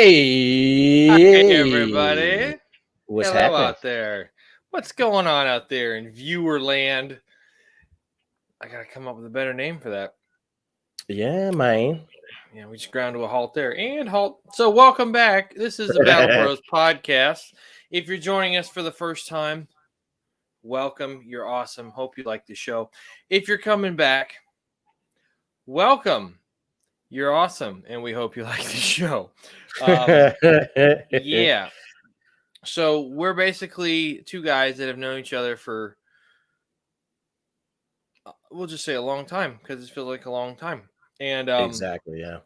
Hey, everybody. What's Hello happening? out there. What's going on out there in viewer land? I got to come up with a better name for that. Yeah, man. Yeah, we just ground to a halt there and halt. So, welcome back. This is the Battle Bros podcast. If you're joining us for the first time, welcome. You're awesome. Hope you like the show. If you're coming back, welcome. You're awesome, and we hope you like the show. Yeah. So we're basically two guys that have known each other for, we'll just say a long time, because it feels like a long time. And Exactly, yeah.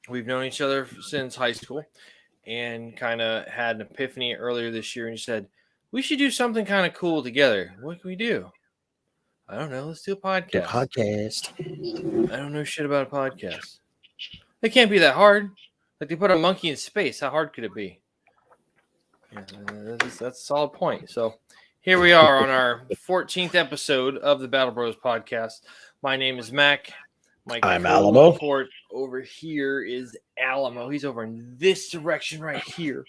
we've known each other since high school and kind of had an epiphany earlier this year and said, we should do something kind of cool together. What can we do? I don't know. Let's do a podcast. I don't know shit about a podcast. It can't be that hard. Like they put a monkey in space. How hard could it be? Yeah, that's a solid point. So here we are on our 14th episode of the Battle Bros podcast. My name is Mac. I'm Alamo. Report over here is Alamo. He's over in this direction right here.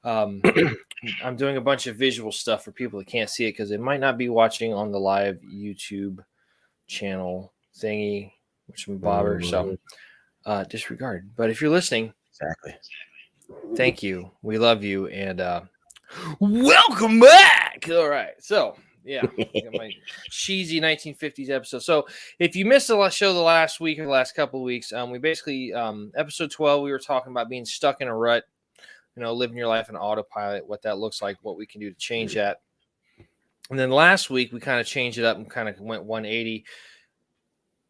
I'm doing a bunch of visual stuff for people that can't see it because they might not be watching on the live YouTube channel thingy, which I'm bobber. So disregard. But if you're listening, exactly. Thank you. We love you. And welcome back. All right. So, yeah, my cheesy 1950s episode. So, if you missed the show the last week or the last couple of weeks, we basically, episode 12, we were talking about being stuck in a rut, living your life in autopilot, what that looks like, what we can do to change that. And then last week, we kind of changed it up and kind of went 180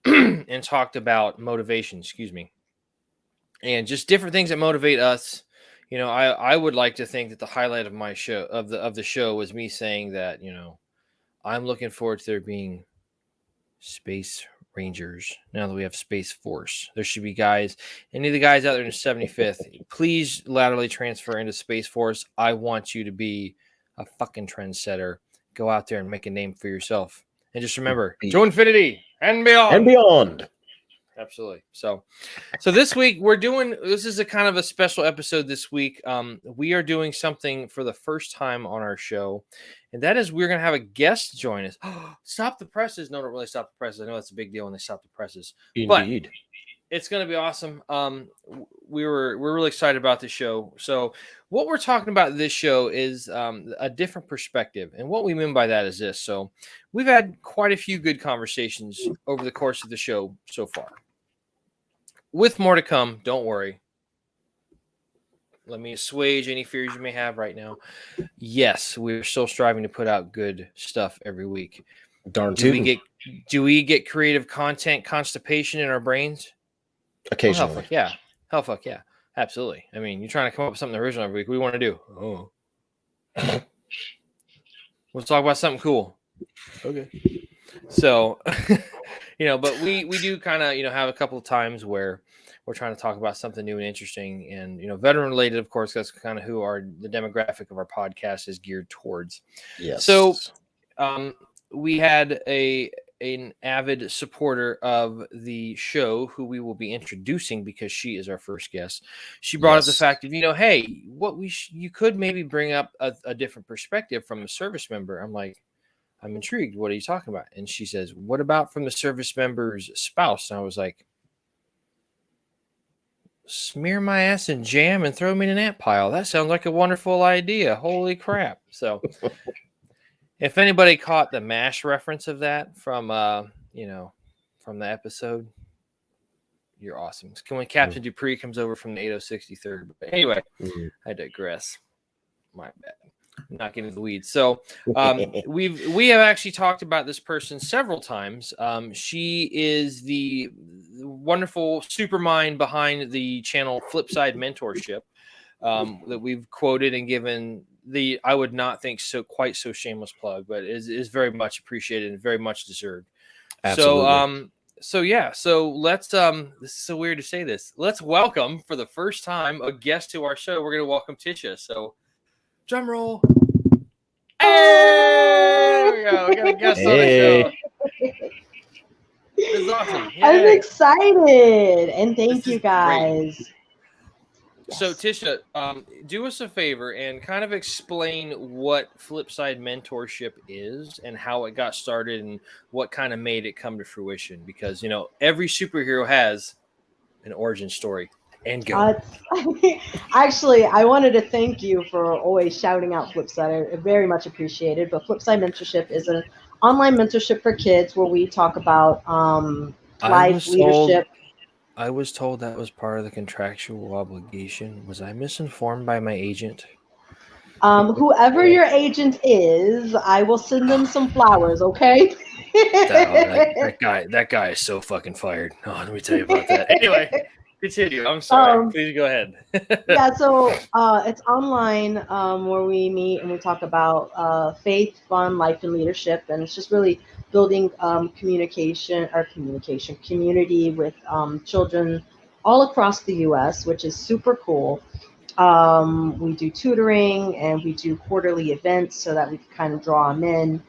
and talked about motivation, and just different things that motivate us. I would like to think that the highlight of my show of the show was me saying that, I'm looking forward to there being Space Rangers now that we have Space Force. There should be guys, any of the guys out there in the 75th, please laterally transfer into Space Force. I want you to be a fucking trendsetter. Go out there and make a name for yourself. And just remember, to infinity and beyond. And beyond. Absolutely. So this week this is a kind of a special episode this week. We are doing something for the first time on our show, and that is we're going to have a guest join us. Stop the presses. No, don't really stop the presses. I know that's a big deal when they stop the presses. Indeed. But it's going to be awesome. We're really excited about this show. So what we're talking about this show is a different perspective. And what we mean by that is this. So we've had quite a few good conversations over the course of the show so far. With more to come, don't worry. Let me assuage any fears you may have right now. Yes, we're still striving to put out good stuff every week. Darn do we get creative content constipation in our brains? Occasionally. Oh, hell fuck yeah. Absolutely. I mean, you're trying to come up with something original every week. What do you want to do? Oh. Let's talk about something cool. Okay. So, but we do kind of, have a couple of times where we're trying to talk about something new and interesting and, veteran related, of course, that's kind of who the demographic of our podcast is geared towards. Yes. So, we had an avid supporter of the show who we will be introducing because she is our first guest. She brought up the fact of, hey, you could maybe bring up a different perspective from a service member. I'm like, I'm intrigued. What are you talking about? And she says, what about from the service member's spouse? And I was like, smear my ass in jam and throw me in an ant pile. That sounds like a wonderful idea. Holy crap. So if anybody caught the MASH reference of that from from the episode, you're awesome. It's when Captain Dupree comes over from the 8063rd. But anyway, I digress. My bad. I'm not getting the weeds. So we have actually talked about this person several times. She is the wonderful supermind behind the channel Flipside Mentorship that we've quoted and given I would not think quite so shameless plug, but is very much appreciated and very much deserved. Absolutely. So let's this is so weird to say this. Let's welcome for the first time a guest to our show. We're going to welcome Tisha. So drum roll. Hey, there we go. We got a guest on the show. This is awesome. Yay. I'm excited, and thank you guys. Great. So Tisha, do us a favor and kind of explain what Flipside Mentorship is and how it got started and what kind of made it come to fruition. Because every superhero has an origin story. And go. Actually, I wanted to thank you for always shouting out Flipside. I very much appreciate it. But Flipside Mentorship is an online mentorship for kids where we talk about life, leadership. I was told that was part of the contractual obligation. Was I misinformed by my agent? Whoever your agent is, I will send them some flowers, okay? that guy is so fucking fired. Oh, let me tell you about that. Anyway, continue. I'm sorry. Please go ahead. Yeah, so it's online where we meet and we talk about faith, fun, life, and leadership. And it's just really building community with children all across the U.S., which is super cool. We do tutoring and we do quarterly events so that we can kind of draw them in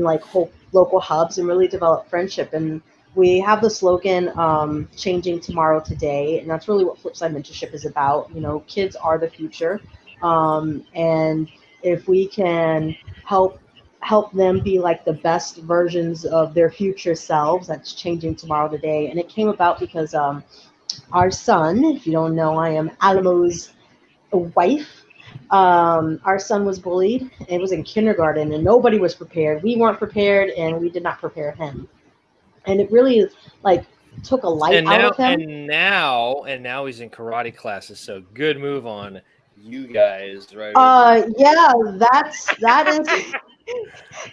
like whole local hubs and really develop friendship. And we have the slogan, changing tomorrow today. And that's really what Flipside Mentorship is about. Kids are the future. And if we can help them be like the best versions of their future selves, that's changing tomorrow today. And it came about because our son, if you don't know, I am Alamo's wife. Our son was bullied. It was in kindergarten and nobody was prepared. We weren't prepared and we did not prepare him. And it really took a light out of him. And now he's in karate classes. So good move on you guys, right? Yeah,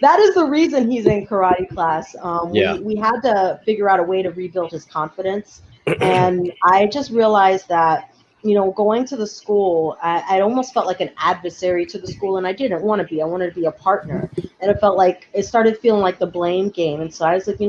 that is the reason he's in karate class. We had to figure out a way to rebuild his confidence. And I just realized that, going to the school, I almost felt like an adversary to the school, and I didn't want to be. I wanted to be a partner. And it started feeling like the blame game. And so I was like,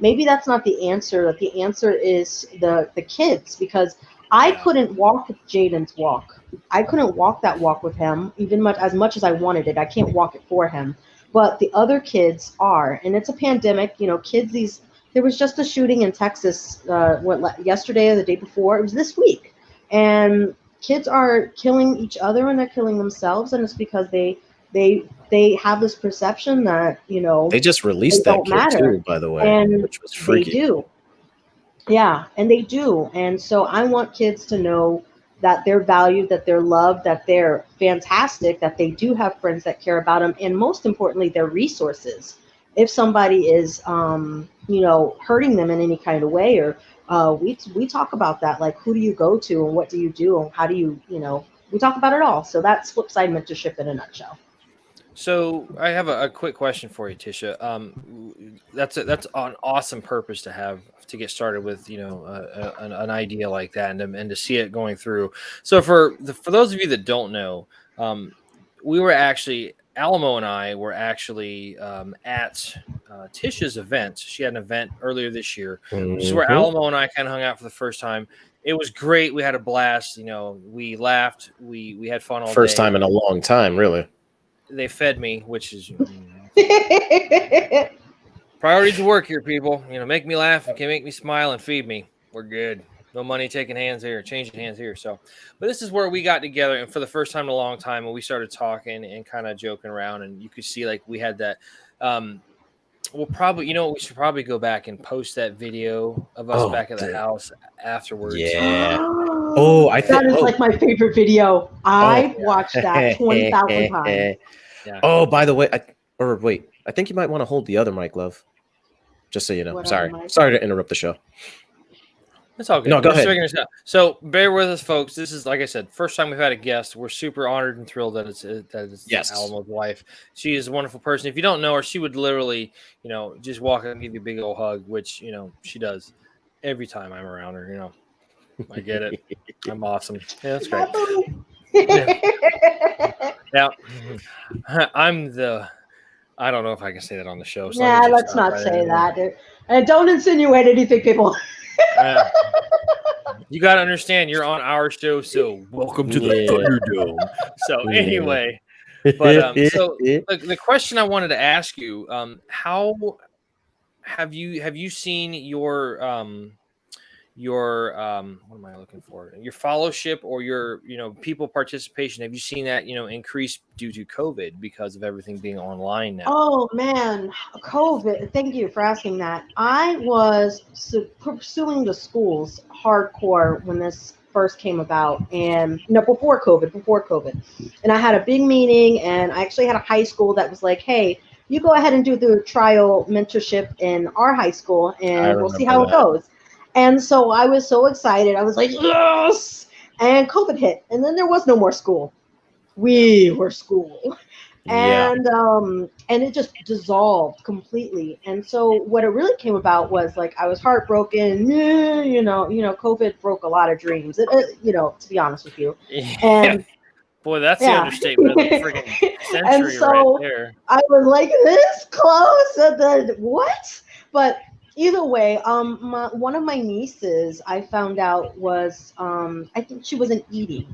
maybe that's not the answer. That the answer is the kids, because I couldn't walk Jaden's walk. I couldn't walk that walk with him, even as much as I wanted it. I can't walk it for him. But the other kids are. And it's a pandemic. Kids, there was just a shooting in Texas yesterday or the day before. It was this week. And kids are killing each other and they're killing themselves. And it's because they have this perception that, they just released that kid too, by the way, and which was freaky. They do. Yeah, and they do. And so I want kids to know that they're valued, that they're loved, that they're fantastic, that they do have friends that care about them, and most importantly, their resources. If somebody is, hurting them in any kind of way, or we talk about that, like who do you go to and what do you do and how do you, we talk about it all. So that's Flipside Mentorship in a nutshell. So I have a quick question for you, Tisha. That's an awesome purpose to have to get started with, an idea like that and to see it going through. So for those of you that don't know, we were actually Alamo and I were actually at Tisha's event. She had an event earlier this year, which is where Alamo and I kind of hung out for the first time. It was great. We had a blast. We laughed. We had fun all day. First time in a long time, really. They fed me, which is priorities of work here, people. Make me laugh and can make me smile and feed me. We're good. No money taking hands here, changing hands here. So, but this is where we got together, and for the first time in a long time, and we started talking and kind of joking around, and you could see we had that. We'll probably, we should probably go back and post that video of us back at the house afterwards. Yeah. That is like my favorite video. I've watched that 20,000 times. Yeah. Oh, by the way, I think you might want to hold the other mic, love. Just so you know. Sorry to interrupt the show. It's all good. No, go ahead. So bear with us, folks. This is, like I said, first time we've had a guest. We're super honored and thrilled that it's Alamo's wife. She is a wonderful person. If you don't know her, she would literally, just walk up and give you a big old hug, which, she does every time I'm around her. I get it. I'm awesome. Yeah, that's great. Now, I don't know if I can say that on the show. So let's not say that. And don't insinuate anything, people. You got to understand, you're on our show, so welcome to the Thunderdome. So anyway, but so the question I wanted to ask you, how have you seen your what am I looking for? Your followership or your, people participation. Have you seen that, increase due to COVID because of everything being online now? Oh man, COVID. Thank you for asking that. I was pursuing the schools hardcore when this first came about, and no, before COVID. And I had a big meeting, and I actually had a high school that was like, "Hey, you go ahead and do the trial mentorship in our high school, and we'll see how it goes." And so I was so excited. I was like, "Yes!" And COVID hit, and then there was no more school. We were school. And it just dissolved completely. And so what it really came about was like I was heartbroken. COVID broke a lot of dreams. To be honest with you. And boy, that's the understatement of the freaking century and so right there. I was like this close, and then what? But either way, one of my nieces I found out was I think she wasn't eating.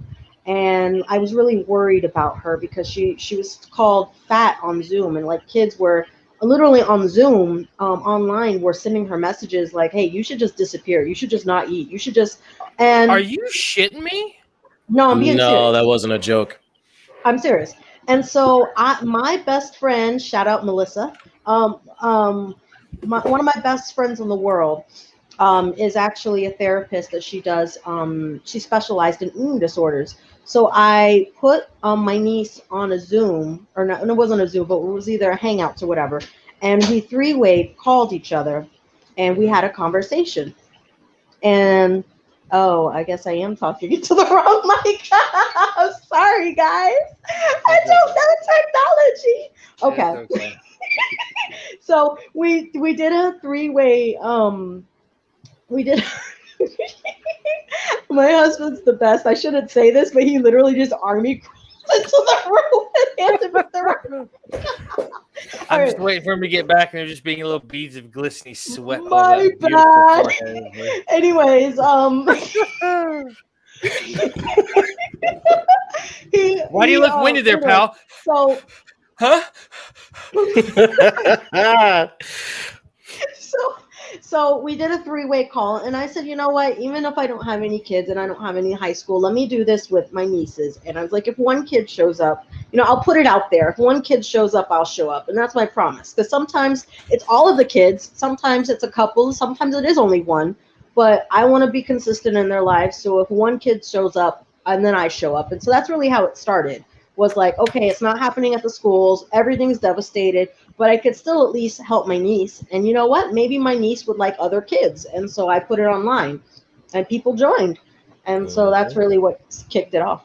And I was really worried about her because she was called fat on Zoom, and like kids were literally on Zoom online were sending her messages like, "Hey, you should just disappear. You should just not eat. You should just." And are you shitting me? No, I'm being serious. No, that wasn't a joke. I'm serious. And so my best friend, shout out Melissa, one of my best friends in the world. Is actually a therapist that she does. She specialized in eating disorders. So I put my niece on a Zoom, or not, it wasn't a Zoom, but it was either a Hangouts or whatever. And we three-way called each other, and we had a conversation. And I guess I am talking into the wrong mic. I'm sorry, guys. I don't know technology. Okay. So we did a three-way. We did. My husband's the best. I shouldn't say this, but he literally just army crawled into the room and handed me the room. I'm just waiting for him to get back, and there's just being little beads of glistening sweat. My bad. Anyways, why do you look winded there, pal? So, huh? So we did a three-way call, and I said, you know what, even if I don't have any kids and I don't have any high school, let me do this with my nieces. And I was like, if one kid shows up, I'll put it out there. If one kid shows up, I'll show up. And that's my promise. Because sometimes it's all of the kids. Sometimes it's a couple. Sometimes it is only one. But I want to be consistent in their lives. So if one kid shows up, and then I show up. And so that's really how it started. Was like, okay, it's not happening at the schools. Everything's devastated. But I could still at least help my niece. And you know what? Maybe my niece would like other kids. And so I put it online, and people joined. And so that's really what kicked it off.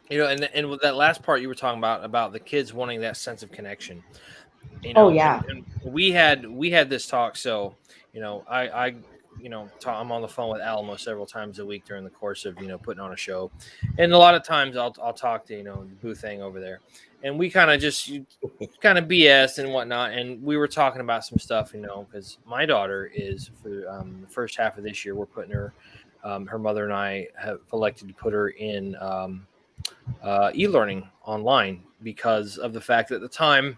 And with that last part you were talking about the kids wanting that sense of connection. Oh yeah. And we had this talk. So, I'm on the phone with Alamo several times a week during the course of, putting on a show. And a lot of times I'll talk to, the booth thing over there. And we kind of BS and whatnot. And we were talking about some stuff, because my daughter is, for the first half of this year, we're putting her, her mother and I have elected to put her in e-learning online because of the fact that at the time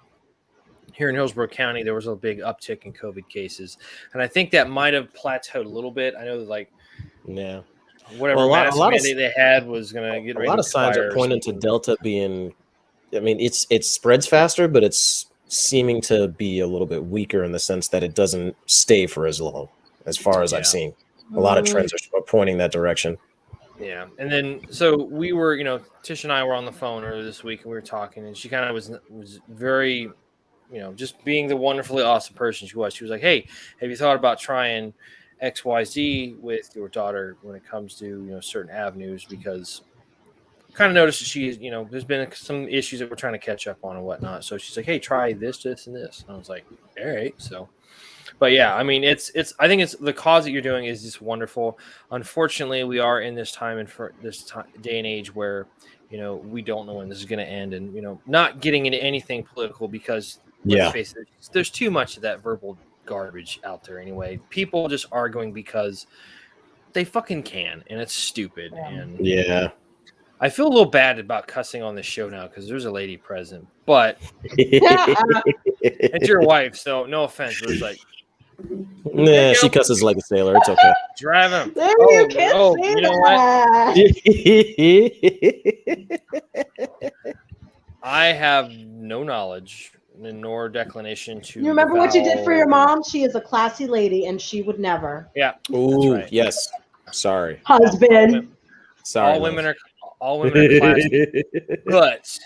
here in Hillsborough County, there was a big uptick in COVID cases. And I think that might have plateaued a little bit. I know whatever mask mandate they had was going to get ready. A lot of signs are pointing to Delta being, it spreads faster, but it's seeming to be a little bit weaker in the sense that it doesn't stay for as long, as far as I've seen. A lot of trends are pointing that direction. Yeah. And then, so we were, Tish and I were on the phone earlier this week, and we were talking, and she kind of was very, just being the wonderfully awesome person she was. She was like, hey, have you thought about trying XYZ with your daughter when it comes to, certain avenues? Because kind of noticed that she's, there's been some issues that we're trying to catch up on and whatnot. So she's like, hey, try this, this, and this. And I was like, all right. So, but yeah, I think it's the cause that you're doing is just wonderful. Unfortunately, we are in this time and for this day and age where, we don't know when this is going to end, and, not getting into anything political because let's face it, there's too much of that verbal garbage out there anyway. People just arguing because they fucking can, and it's stupid. And I feel a little bad about cussing on this show now because there's a lady present, but it's your wife, so no offense. But it's like, Nah, she cusses like a sailor. It's okay. Drive him. You can't say you know that. I have no knowledge nor declination to. You remember what you did for your mom? She is a classy lady, and she would never. Yeah. Ooh, right. yes. Sorry. Husband. Sorry. All women are classy, but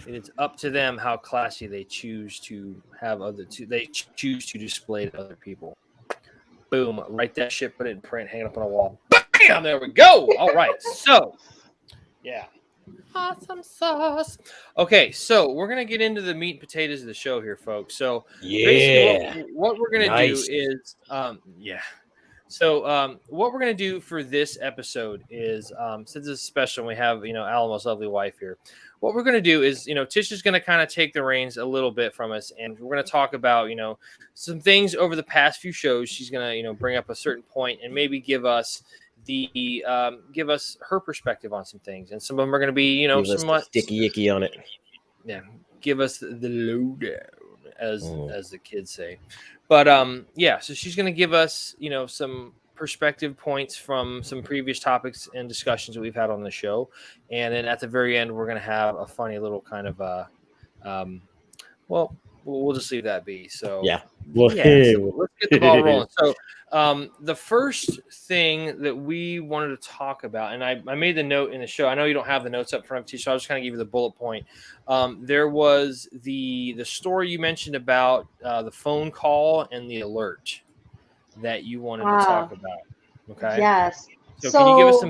it is up to them how classy they choose to have they choose to display to other people. Boom. Write that shit, put it in print, hang it up on a wall. Bam! There we go. All right. So, yeah. Awesome sauce. Okay, so we're going to get into the meat and potatoes of the show here, folks. So, basically what we're going to do is, So what we're going to do for this episode is, since it's special and we have, Alamo's lovely wife here, what we're going to do is, Tisha's going to kind of take the reins a little bit from us, and we're going to talk about, some things over the past few shows. She's going to, bring up a certain point and maybe give us her perspective on some things. And some of them are going to be, somewhat sticky icky on it. Yeah. Give us the lowdown, as the kids say. But so she's going to give us, some perspective points from some previous topics and discussions that we've had on the show. And then at the very end, we're going to have a funny little kind of, we'll just leave that be. So, yeah. So let's get the ball rolling. So the first thing that we wanted to talk about, and I made the note in the show. I know you don't have the notes up front, so I'll just kind of give you the bullet point. There was the story you mentioned about the phone call and the alert that you wanted to talk about. Okay. Yes. So can you give us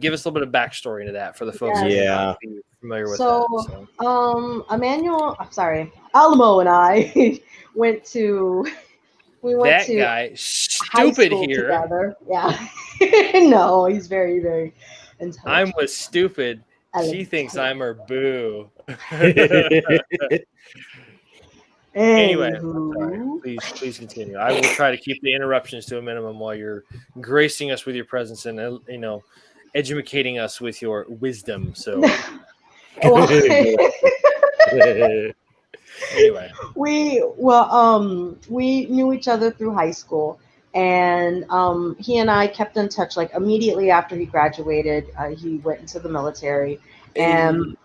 give us a little bit of backstory into that for the folks who may not be familiar with that? Alamo and I went to guy stupid here together. Yeah. No, he's very, very intelligent. I'm with stupid. She thinks I'm her boo. Anyway, sorry. Please continue. I will try to keep the interruptions to a minimum while you're gracing us with your presence and educating us with your wisdom. So anyway, we knew each other through high school, and he and I kept in touch. Like immediately after he graduated, he went into the military, and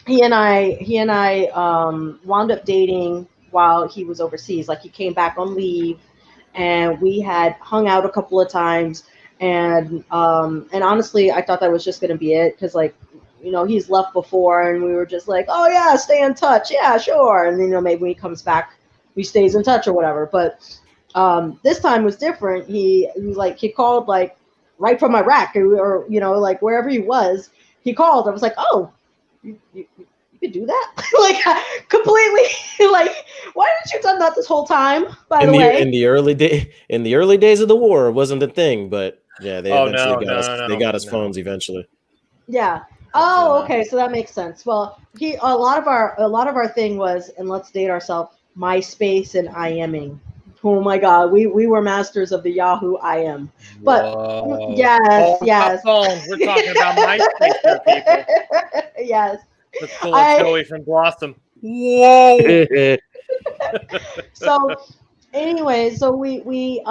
he and I wound up dating while he was overseas. Like he came back on leave, and we had hung out a couple of times. And honestly, I thought that was just going to be it because, like, he's left before, and we were just like, oh yeah, stay in touch, yeah, sure. And maybe when he comes back, he stays in touch or whatever. But this time was different. He called like right from Iraq or like wherever he was. He called. I was like, oh. You could do that? Like completely like why didn't you done that this whole time? By the way, in the early days of the war, it wasn't a thing, but yeah, they got us phones eventually. Yeah. Oh, okay, so that makes sense. Well, a lot of our thing was, and let's date ourselves, MySpace and IMing. Oh my God, we were masters of the Yahoo IM. But yes. We're talking about MySpace here, people. Yes. Let's pull a Joey from Blossom. Whoa. So anyway, so we he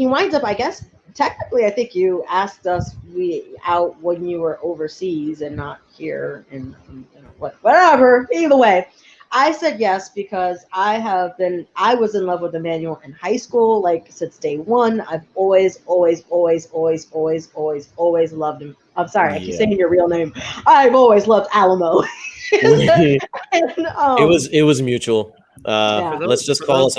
winds up, I guess, technically, I think you asked us out when you were overseas and not here, and whatever. Either way, I said yes because I was in love with Emmanuel in high school, like since day one. I've always loved him. I'm sorry, I keep saying your real name. I've always loved Alamo. And, it was mutual. Let's just call us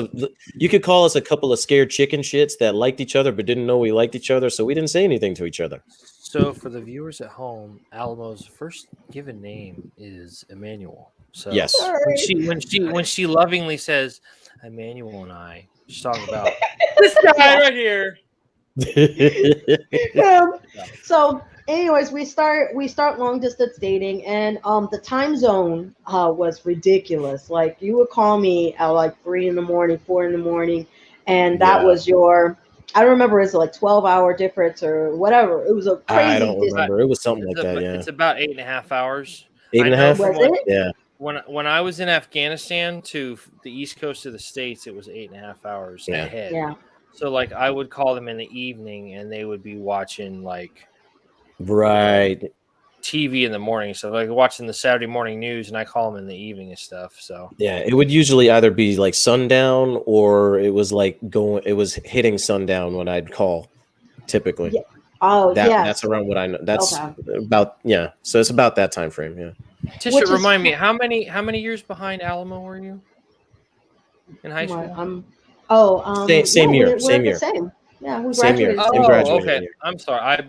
you could call us a couple of scared chicken shits that liked each other but didn't know we liked each other, so we didn't say anything to each other. So for the viewers at home, Alamo's first given name is Emmanuel. So yes, when she lovingly says Emmanuel and I, she's talking about this guy right here. So anyways, we start long distance dating, and the time zone was ridiculous. Like you would call me at like 3 a.m, 4 a.m, and that was your, I don't remember, is it like 12-hour difference or whatever? It was a crazy. I don't remember. It was something like that. Yeah, it's about 8.5 hours. 8.5. Was it? Yeah. when I was in Afghanistan to the East Coast of the States, it was 8.5 hours ahead. Yeah. So like I would call them in the evening, and they would be watching like TV in the morning. So like watching the Saturday morning news, and I call them in the evening and stuff. So yeah, it would usually either be like sundown or it was like it was hitting sundown when I'd call. Typically, Yeah. Oh, yeah. That's around what I know. That's Okay. about So it's about that time frame. Yeah. Tisha, remind me, how many years behind Alamo were you in high school? Same year. Same. Yeah, we Same year. graduated. Same Oh, graduating okay. year. I'm sorry.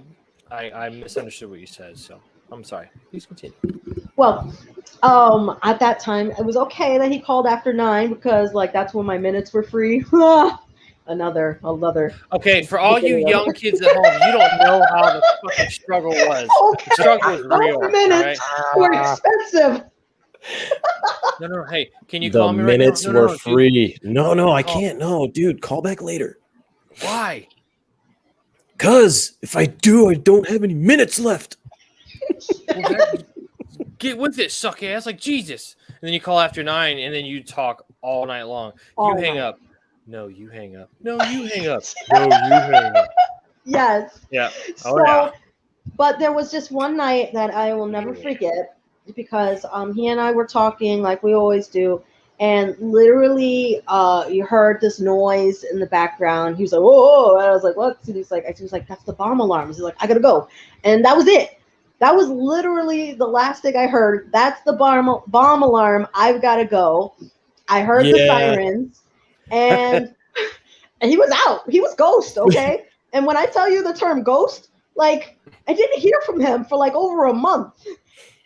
I misunderstood what you said, so I'm sorry. Please continue. Well, at that time, it was okay that he called after 9 because like that's when my minutes were free. another. Okay, for all you young kids at home, you don't know how the fucking struggle was. Okay. The struggle was real. Those minutes were expensive. No. Hey, can you The call me right now? minutes No, were dude. free. No, I Call. can't. No, dude, call back later. Why? Cause if I do, I don't have any minutes left. Get with it, suck ass. Like Jesus. And then you call after 9, and then you talk all night long. All You hang night. up. No, you hang up. No, you hang up. No, you hang up. Yes. Yeah. So, yeah. But there was just one night that I will never forget because he and I were talking like we always do, and literally you heard this noise in the background. He was like, "Whoa!" And I was like, "What?" And he was like, "That's the bomb alarm." He's like, "I gotta go," and that was it. That was literally the last thing I heard. That's the bomb alarm. I've got to go. I heard the sirens, and he was out. He was ghost, okay? And when I tell you the term ghost, like I didn't hear from him for like over a month.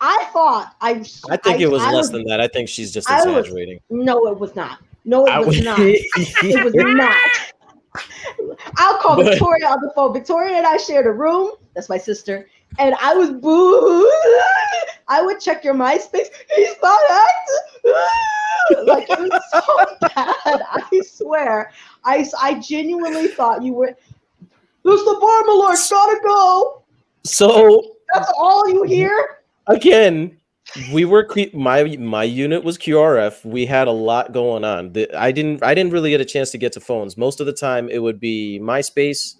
I thought I think it was less than that. I think she's just exaggerating. No, it was not. No, it was not. It was not. I'll call Victoria on the phone. Victoria and I shared a room. That's my sister. And I was boo. I would check your MySpace. He's not active. Like it was so bad. I swear. I genuinely thought you were. There's the bomb alert. Gotta go. So that's all you hear. Again, we were my unit was QRF. We had a lot going on. I didn't really get a chance to get to phones. Most of the time, it would be MySpace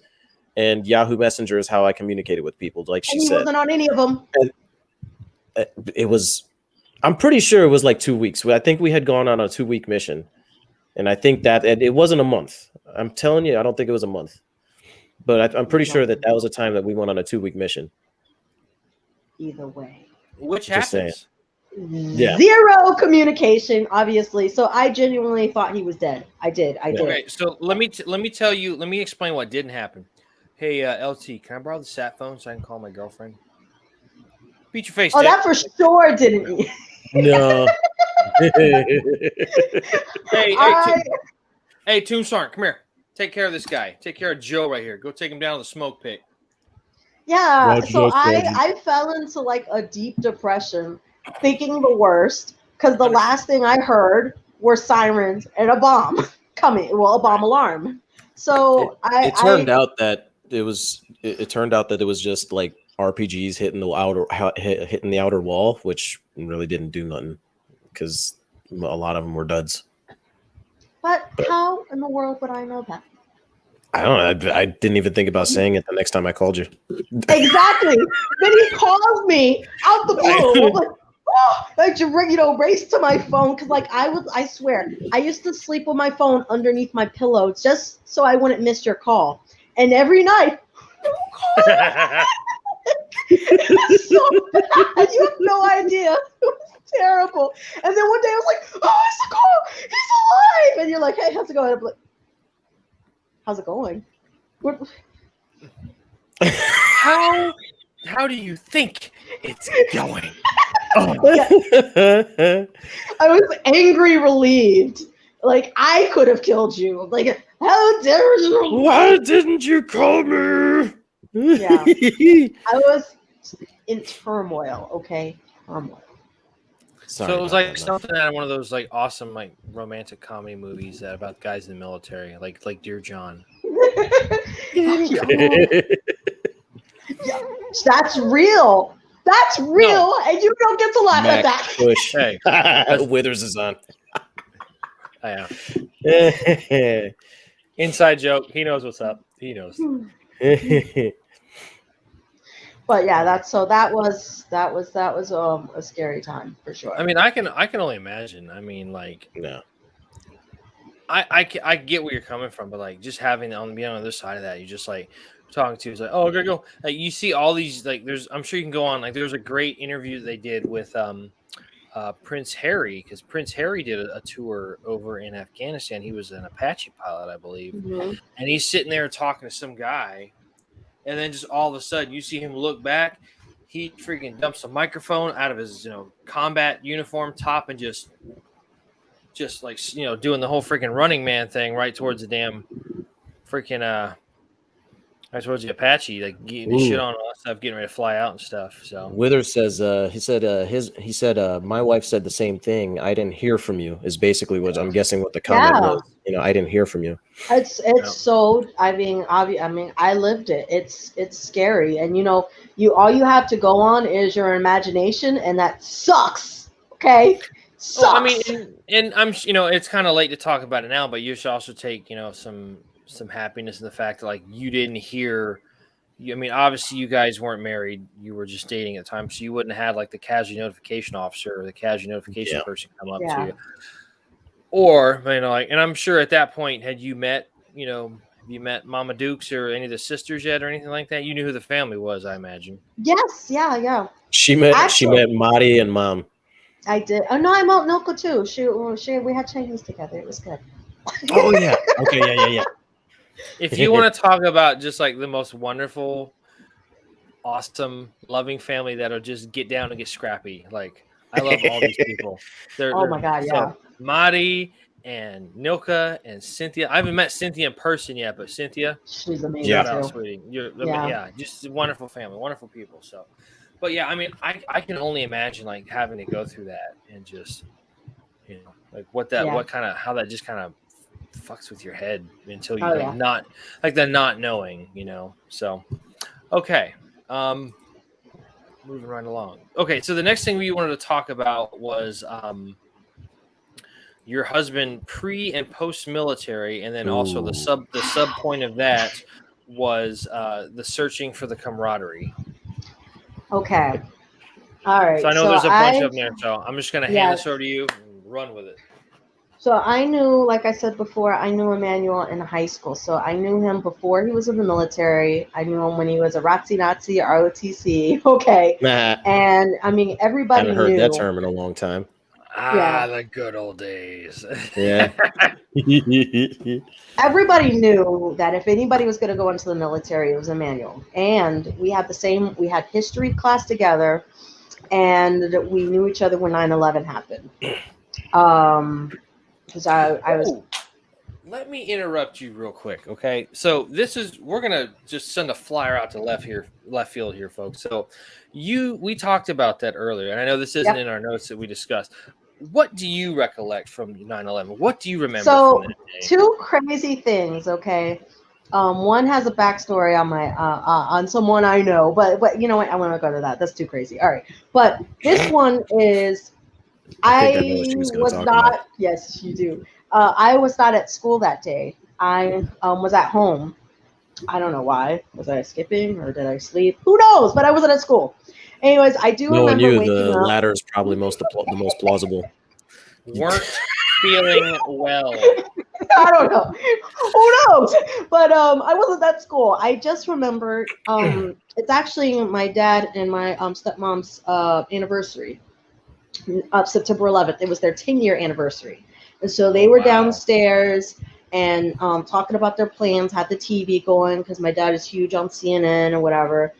and Yahoo Messenger is how I communicated with people. Like she said, he wasn't on any of them. And it was. I'm pretty sure it was like 2 weeks. I think we had gone on a 2-week mission, and I think that it wasn't a month. I'm telling you, I don't think it was a month, but I'm pretty sure that was a time that we went on a 2-week mission. Either way, which happens. Yeah. Zero communication, obviously. So I genuinely thought he was dead. I did. Okay, so let me tell you. Let me explain what didn't happen. Hey, LT, can I borrow the sat phone so I can call my girlfriend? Beat your face. Oh, Dick. that for sure didn't. No. Hey, Tombstone, come here. Take care of this guy. Take care of Joe right here. Go take him down to the smoke pit. Yeah. So I fell into like a deep depression, thinking the worst, because the last thing I heard were sirens and a bomb coming. Well, a bomb alarm. So it turned out that it was. It turned out that it was just like RPGs hitting the outer wall, which really didn't do nothing because a lot of them were duds. But how in the world would I know that? I don't know. I didn't even think about saying it the next time I called you. Exactly. Then he calls me out the blue. I'm like, oh, I race to my phone because, like, I swear, I used to sleep with my phone underneath my pillow just so I wouldn't miss your call. And every night, it was so bad. You have no idea. It was terrible. And then one day I was like, oh, it's a call. He's alive. And you're like, hey, how's it going? I'm like, how's it going? How do you think it's going? I was angry, relieved. Like I could have killed you. Like, how dare you? Why didn't you call me? Yeah. I was in turmoil, okay? Turmoil. So it was like something out of one of those like awesome like romantic comedy movies that about guys in the military, like Dear John. Yeah, that's real. That's real, and you don't get to laugh at that. Push. Hey, Withers is on. Inside joke. He knows what's up. He knows. But yeah, that was a scary time for sure. I mean, I can only imagine. I mean, like, No. I get where you're coming from, but like just having being on the other side of that, you just like talking to, it's like, oh, gotta go. Like you see all these, like, I'm sure you can go on. Like there's a great interview they did with Prince Harry, because Prince Harry did a tour over in Afghanistan. He was an Apache pilot, I believe, and he's sitting there talking to some guy, and then just all of a sudden you see him look back. He freaking dumps a microphone out of his combat uniform top and just like doing the whole freaking Running Man thing right towards the damn freaking right towards the Apache, like getting shit on all that stuff, getting ready to fly out and stuff. So Withers says he said my wife said the same thing. I didn't hear from you is basically what I'm guessing what the comment was. I didn't hear from you. It's so I mean I lived it. It's scary, and all you have to go on is your imagination, and that sucks. Okay. Sucks. Well, I mean, and I'm it's kind of late to talk about it now, but you should also take some happiness in the fact that like you didn't hear. I mean, obviously you guys weren't married; you were just dating at the time, so you wouldn't have had like the casualty notification officer or the casualty notification person come up to you. Or like, and I'm sure at that point, had you met have you met Mama Dukes or any of the sisters yet or anything like that? You knew who the family was, I imagine. Yes, yeah. She met Marty and Mom. I did. Oh no, I met Noko too. We had Chinese together. It was good. Oh yeah. Okay. Yeah. If you want to talk about just like the most wonderful, awesome, loving family that'll just get down and get scrappy, like I love all these people. Oh my God, yeah. So, Marty and Nilka and Cynthia. I haven't met Cynthia in person yet, but Cynthia, she's amazing. Yeah, sweetie. Just a wonderful family, wonderful people. So. But yeah, I mean, I can only imagine like having to go through that and just, like how that just kind of fucks with your head until you not knowing, So, okay, moving right along. Okay, so the next thing we wanted to talk about was your husband pre and post military, and then also the sub point of that was the searching for the camaraderie. Okay. All right. So I know there's a bunch of them there, so I'm just going to hand this over to you and run with it. So I knew, like I said before, I knew Emmanuel in high school. So I knew him before he was in the military. I knew him when he was a ROTC Nazi, ROTC. Okay. And I mean, everybody knew. I haven't heard that term in a long time. The good old days. Yeah. Everybody knew that if anybody was going to go into the military, it was Emmanuel. And we had history class together, and we knew each other when 9/11 happened. Because I was. Let me interrupt you real quick, okay? So we're gonna just send a flyer out to left field here, folks. So we talked about that earlier, and I know this isn't in our notes that we discussed. What do you recollect from 9/11? What do you remember? So from that day? Two crazy things, okay. One has a backstory on my on someone I know, but you know what? I want to go to that. That's too crazy. All right, but this one is I was not. Yes, you do. I was not at school that day. I was at home. I don't know why. Was I skipping or did I sleep? Who knows? But I wasn't at school. Anyways, I do remember waking the up. latter is probably the most plausible. Weren't feeling well. I don't know. Who knows? But I wasn't at school. I just remember it's actually my dad and my stepmom's anniversary of September 11th. It was their 10-year anniversary. And so they were downstairs and talking about their plans, had the TV going because my dad is huge on CNN or whatever.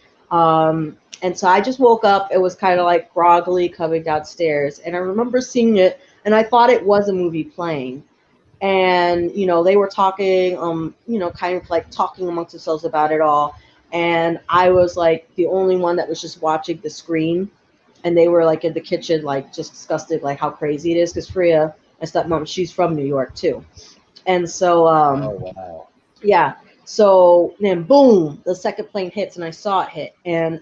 And so I just woke up. It was kind of like groggily coming downstairs. And I remember seeing it, and I thought it was a movie playing. And, they were talking, kind of like talking amongst themselves about it all. And I was like the only one that was just watching the screen. And they were like in the kitchen, like just disgusted, like how crazy it is. Because Freya, my stepmom, she's from New York too. And so, yeah. So then boom, the second plane hits and I saw it hit. And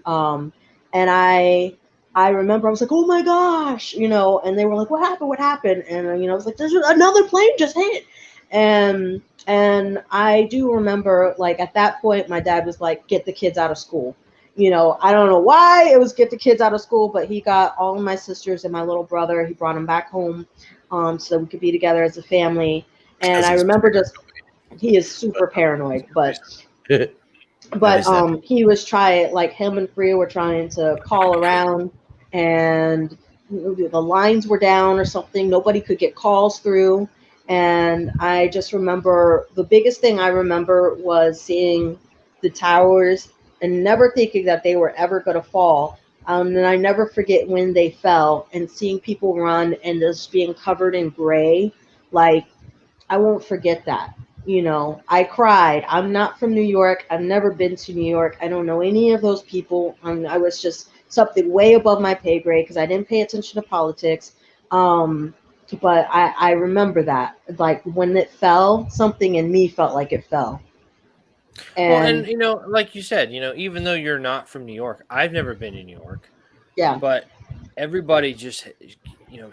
I I remember I was like, oh my gosh, and they were like, what happened? What happened? And I was like, there's another plane just hit. And I do remember, like, at that point, my dad was like, get the kids out of school. I don't know why it was get the kids out of school, but he got all of my sisters and my little brother. He brought them back home so we could be together as a family. And I remember he is super paranoid, but he was trying, like, him and Freya were trying to call around, and the lines were down or something. Nobody could get calls through. And I just remember the biggest thing I remember was seeing the towers and never thinking that they were ever going to fall. And I never forget when they fell and seeing people run and just being covered in gray. Like, I won't forget that. I cried. I'm not from New York. I've never been to New York. I don't know any of those people. I was just something way above my pay grade because I didn't pay attention to politics. But I remember that, like, when it fell, something in me felt like it fell. And like you said, even though you're not from New York, I've never been to New York. Yeah. But everybody just,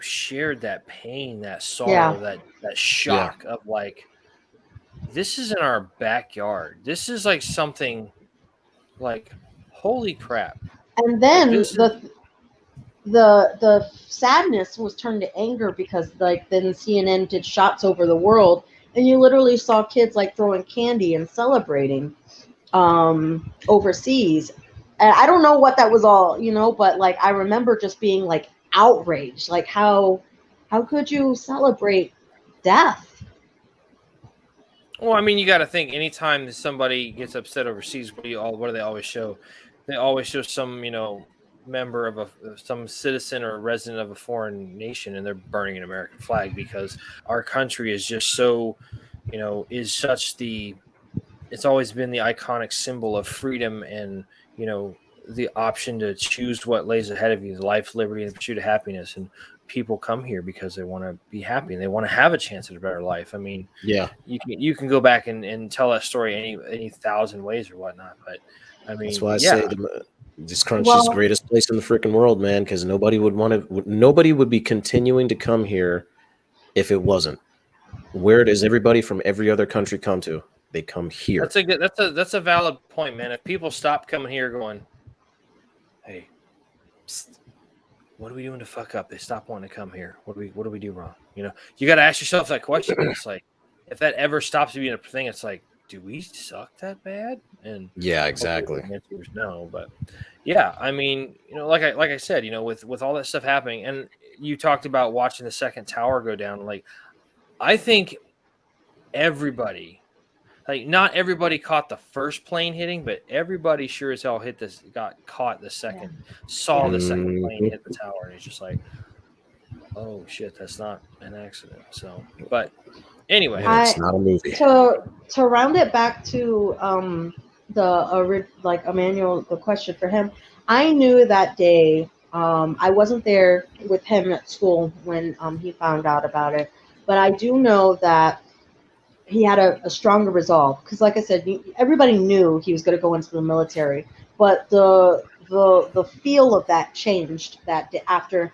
shared that pain, that sorrow, that shock of, like, this is in our backyard. This is like something like, holy crap. And then the sadness was turned to anger because, like, then CNN did shots over the world, and you literally saw kids, like, throwing candy and celebrating overseas. And I don't know what that was all, but, like, I remember just being, like, outraged. Like, how could you celebrate death? Well, I mean, you got to think, anytime somebody gets upset overseas, what do they always show? They always show some, member of some citizen or resident of a foreign nation, and they're burning an American flag because our country is just so, it's always been the iconic symbol of freedom and, the option to choose what lays ahead of you, life, liberty, and the pursuit of happiness. And people come here because they want to be happy and they want to have a chance at a better life. I mean, you can go back and tell that story any thousand ways or whatnot, but I mean, that's why I say this country's the greatest place in the freaking world, man, because nobody would be continuing to come here if it wasn't. Where does everybody from every other country come to? They come here. That's a valid point, man. If people stop coming here going, hey, psst, what are we doing to fuck up? They stop wanting to come here. What do we do wrong? You got to ask yourself that question. It's like, if that ever stops being a thing, it's like, do we suck that bad? And yeah, exactly. The answer is no, but yeah, I mean, like I said, with all that stuff happening, and you talked about watching the second tower go down. Like, I think everybody, like, not everybody caught the first plane hitting, but everybody sure as hell got caught the second, saw the second plane hit the tower, and it's just like, oh shit, that's not an accident. So, but anyway, it's not a movie. To round it back to Emmanuel, the question for him, I knew that day. I wasn't there with him at school when he found out about it, but I do know that he had a stronger resolve because, like I said, everybody knew he was going to go into the military, but the feel of that changed that day after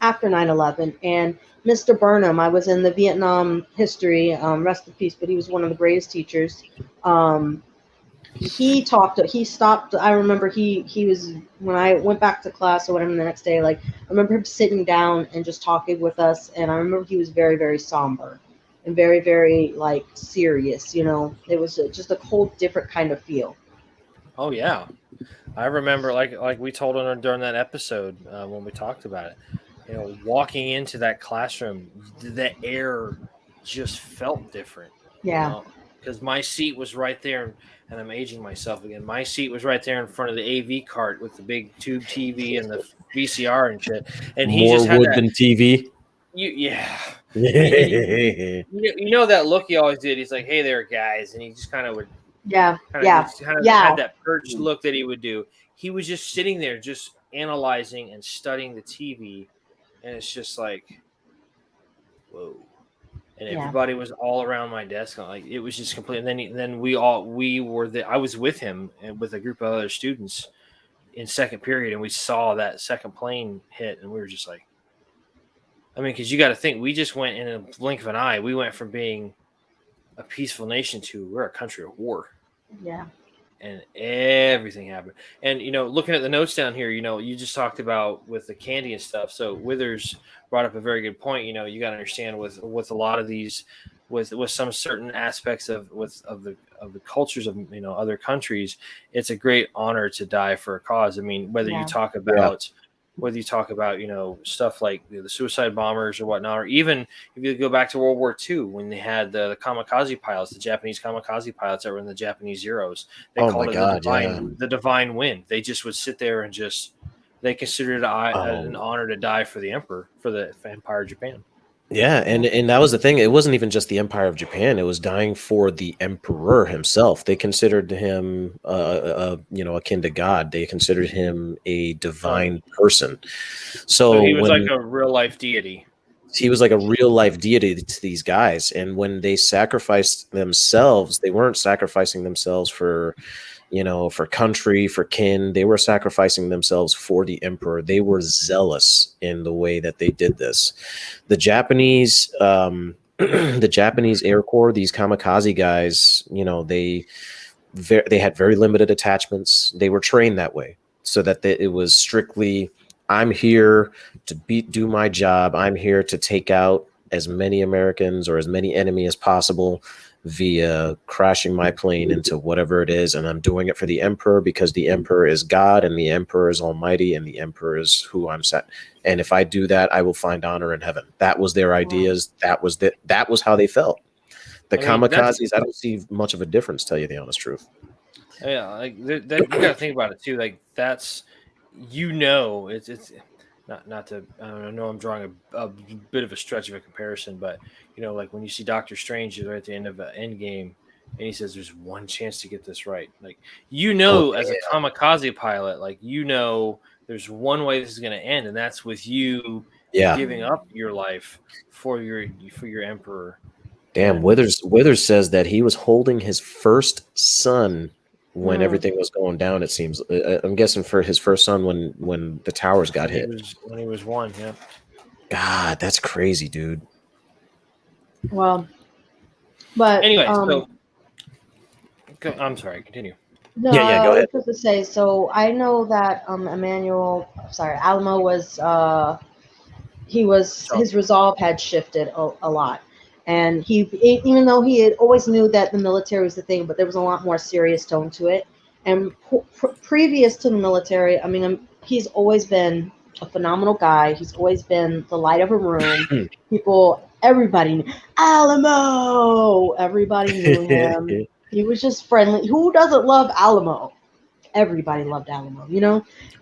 9/11. And Mr. Burnham, I was in the Vietnam history, rest in peace, but he was one of the greatest teachers. He stopped. I remember he was, when I went back to class or whatever the next day, like, I remember him sitting down and just talking with us. And I remember he was very, very somber and very, very, like, serious. It was just a whole different kind of feel. Oh yeah, I remember, like we told him during that episode when we talked about it. Walking into that classroom, the air just felt different. Yeah. Because my seat was right there, and I'm aging myself again. My seat was right there in front of the AV cart with the big tube TV and the VCR and shit. And he more just had wood than TV. That look he always did. He's like, "Hey there, guys," and he just kind of would. Had that perched look that he would do. He was just sitting there, just analyzing and studying the TV, and it's just like, whoa. And everybody was all around my desk. Like, it was just complete. And then we were there. I was with him and with a group of other students in second period, and we saw that second plane hit, and we were just like, I mean, because you got to think, we just went in a blink of an eye. We went from being a peaceful nation to we're a country of war. Yeah. And everything happened. And, looking at the notes down here, you just talked about with the candy and stuff. So Withers brought up a very good point. You got to understand with a lot of these, with some certain aspects of the cultures of, other countries, it's a great honor to die for a cause. I mean, whether you talk about stuff like the suicide bombers or whatnot, or even if you go back to World War II when they had the kamikaze pilots, the Japanese kamikaze pilots that were in the Japanese Zeros, they called it the divine wind. They just would sit there and they considered it an honor to die for the emperor, for the Empire of Japan. Yeah, and that was the thing. It wasn't even just the Empire of Japan. It was dying for the emperor himself. They considered him, akin to God. They considered him a divine person. So he was like a real life deity. He was like a real life deity to these guys. And when they sacrificed themselves, they weren't sacrificing themselves for country, for kin. They were sacrificing themselves for the emperor. They were zealous in the way that they did this. The Japanese, the Japanese Air Corps, these kamikaze guys, they had very limited attachments. They were trained that way, so that it was strictly, I'm here to do my job. I'm here to take out as many Americans or as many enemy as possible via crashing my plane into whatever it is. And I'm doing it for the emperor because the emperor is God and the emperor is almighty and the emperor is who I'm set. And if I do that, I will find honor in heaven. That was their ideas. That was how they felt. Kamikazes, I don't see much of a difference, tell you the honest truth. Yeah. Like you got to think about it too. Like that's, it's not to, I know I'm drawing a bit of a stretch of a comparison, but like when you see Doctor Strange, they're at the end of the Endgame, and he says, "There's one chance to get this right." Like as a kamikaze pilot, like there's one way this is going to end, and that's with you giving up your life for your emperor. Damn, Withers says that he was holding his first son when everything was going down. It seems. I'm guessing for his first son when the towers got hit. When he was one, yeah. God, that's crazy, dude. Well, but anyway, I'm sorry. Continue. No, go ahead. I was supposed to say. So I know that Alamo was his resolve had shifted a lot. And even though he had always knew that the military was the thing, but there was a lot more serious tone to it. And previous to the military, he's always been a phenomenal guy. He's always been the light of a room. Everybody knew Alamo. Everybody knew him. He was just friendly. Who doesn't love Alamo? Everybody loved Alamo,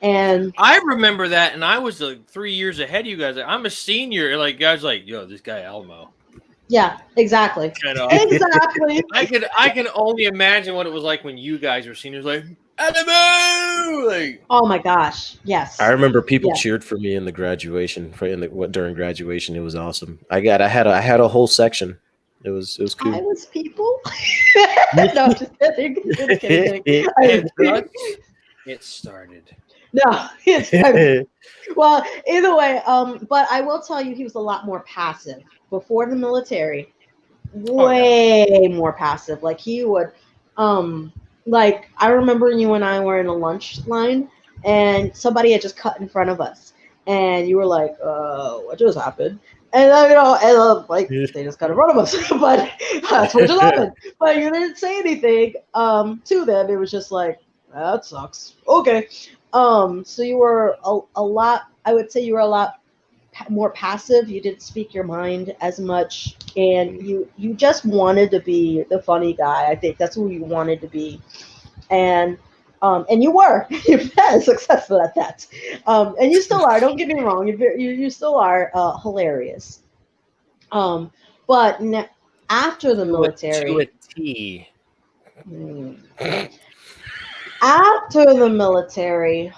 And I remember that, and I was like 3 years ahead of you guys. I'm a senior. Like guys, like yo, this guy Alamo. Yeah, exactly. Exactly. I can only imagine what it was like when you guys were seniors, like Alamo. Like, oh my gosh, yes. I remember people cheered for me in the graduation. During graduation, it was awesome. I had a whole section. It was cool. I was people. No, just kidding. It started. No, it started. Well, either way, but I will tell you, he was a lot more passive before the military. Way more passive. Like he would, like I remember you and I were in a lunch line, and somebody had just cut in front of us, and you were like, "What just happened?" And like they just cut in front of us, but that's what just happened. But you didn't say anything to them. It was just like, that sucks. Okay. So you were a lot. I would say you were a lot more passive. You didn't speak your mind as much, and you just wanted to be the funny guy. I think that's who you wanted to be, and you were very successful at that, and you still are. Don't get me wrong. You still are hilarious. But after the military, to a T. After the military,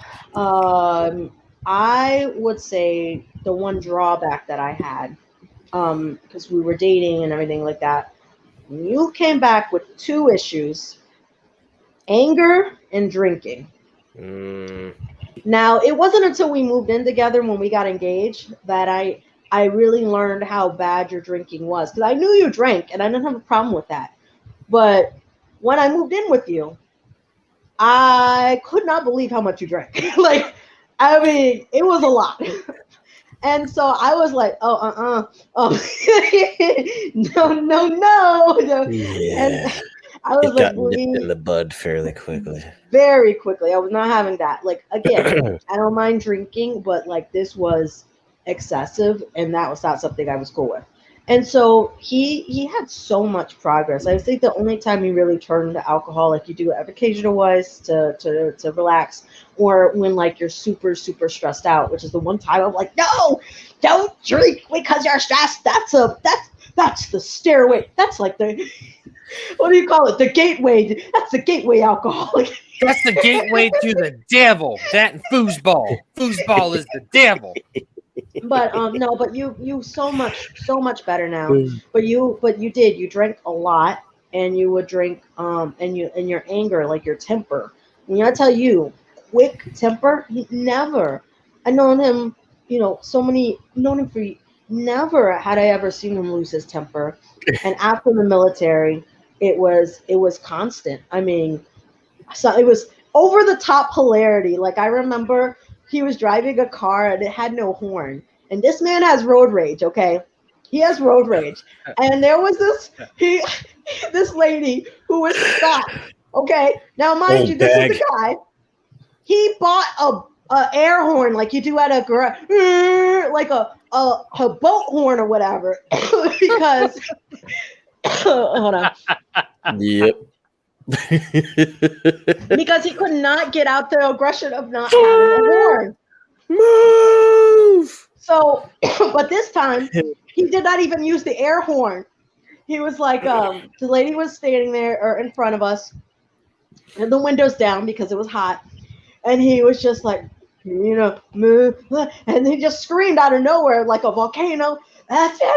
I would say the one drawback that I had, because we were dating and everything like that, you came back with two issues: anger and drinking. Now, it wasn't until we moved in together when we got engaged that I really learned how bad your drinking was. Because I knew you drank, and I didn't have a problem with that. But when I moved in with you, I could not believe how much you drank. Like, I mean, it was a lot. And so I was like, oh, no. Yeah. And I was It like, got nipped in the bud fairly quickly. very quickly. I was not having that. Like, again, I don't mind drinking, but like this was excessive, and that was not something I was cool with. And so he had so much progress. I think the only time he really turned to alcohol, like you do it occasional wise to relax, or when like you're super stressed out, which is the one time I'm like, no, don't drink because you're stressed. That's the stairway. That's like the what do you call it? The gateway. That's the gateway alcohol. That's the gateway to the devil. That and foosball. Foosball is the devil. But no, but you so much better now. But you drank a lot, and you would drink and your anger, like your temper. When I tell you, quick temper, he never. I known him, known him for never had I ever seen him lose his temper. And after the military, it was constant. I mean, so it was over the top hilarity. Like I remember he was driving a car and it had no horn. And this man has road rage, okay? He has road rage. And there was this lady who was stopped, okay? Now, mind you, this is the guy. He bought a air horn like you do at a garage, like a boat horn or whatever. Because, hold on. Yep. Because he could not get out the aggression of not having a horn. Move. So, but this time he did not even use the air horn. He was like, the lady was standing there or in front of us, and the windows down because it was hot, and he was just like, move, and he just screamed out of nowhere like a volcano. I said,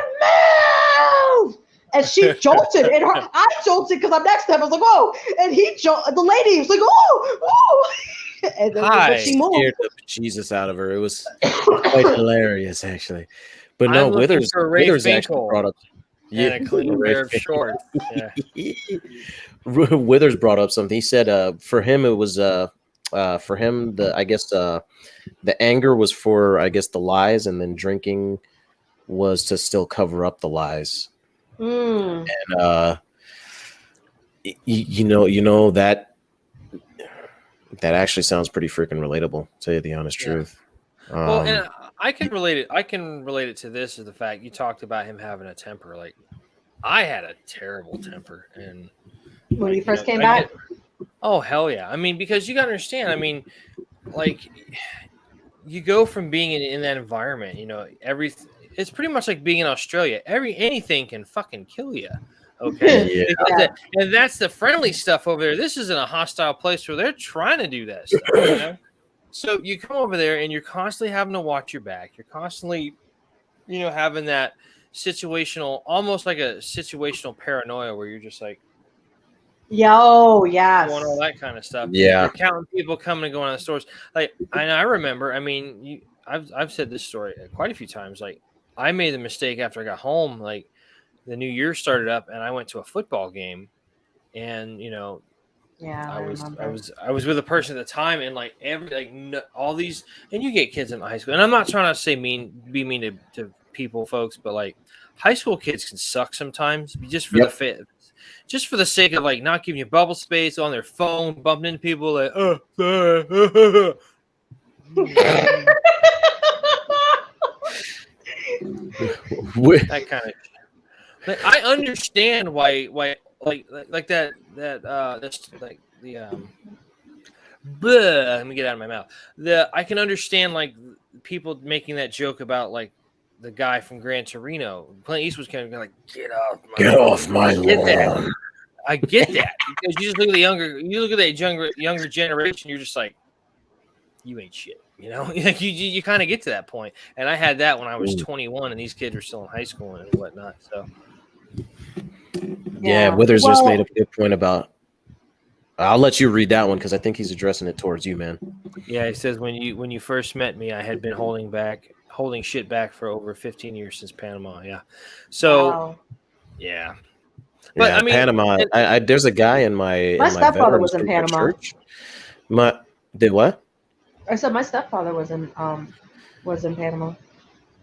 move. And she jolted, and I jolted because I'm next to him. I was like, whoa. And the lady was like, oh. And then she moved. Scared the Jesus out of her. It was quite hilarious, actually. But no, Withers actually brought up. And a clean pair of shorts. Yeah. Withers brought up something. He said, for him, it was the anger was for, I guess, the lies, and then drinking was to still cover up the lies. And that actually sounds pretty freaking relatable, to tell you the honest truth. Well, and I can relate it. I can relate it to this, is the fact you talked about him having a temper. Like I had a terrible temper, and when you first came back. Oh hell yeah! I mean, because you gotta understand. I mean, like you go from being in that environment. It's pretty much like being in Australia. Anything can fucking kill you. Okay. Yeah. And that's the friendly stuff over there. This isn't a hostile place where they're trying to do that stuff. So you come over there and you're constantly having to watch your back. You're constantly, having that almost like a situational paranoia where you're just like, yo, yes, doing all that kind of stuff. Yeah. You're counting people coming and going out of the stores. Like, I remember, I mean, I've said this story quite a few times. Like, I made the mistake after I got home, like the new year started up and I went to a football game, and I was with a person at the time, and like all these, and you get kids in high school, and I'm not trying to say be mean to people, folks, but like high school kids can suck sometimes just for just for the sake of like not giving you bubble space on their phone, bumping into people like that kind of. Like, I understand why like that that's like the let me get out of my mouth. I can understand like people making that joke about like the guy from Gran Torino. Clint Eastwood's kind of like, get off my lawn. I get that because you just look at that younger generation. You're just like, you ain't shit. Like you kind of get to that point. And I had that when I was 21, and these kids are still in high school and whatnot. So yeah, Withers just made a good point about I'll let you read that one because I think he's addressing it towards you, man. Yeah, he says when you first met me, I had been holding shit back for over 15 years since Panama. Yeah, so Wow. yeah, but Yeah, I mean, Panama. There's a guy in my My stepfather veterans was in group at Panama. church. Did what? I said my stepfather was in Panama.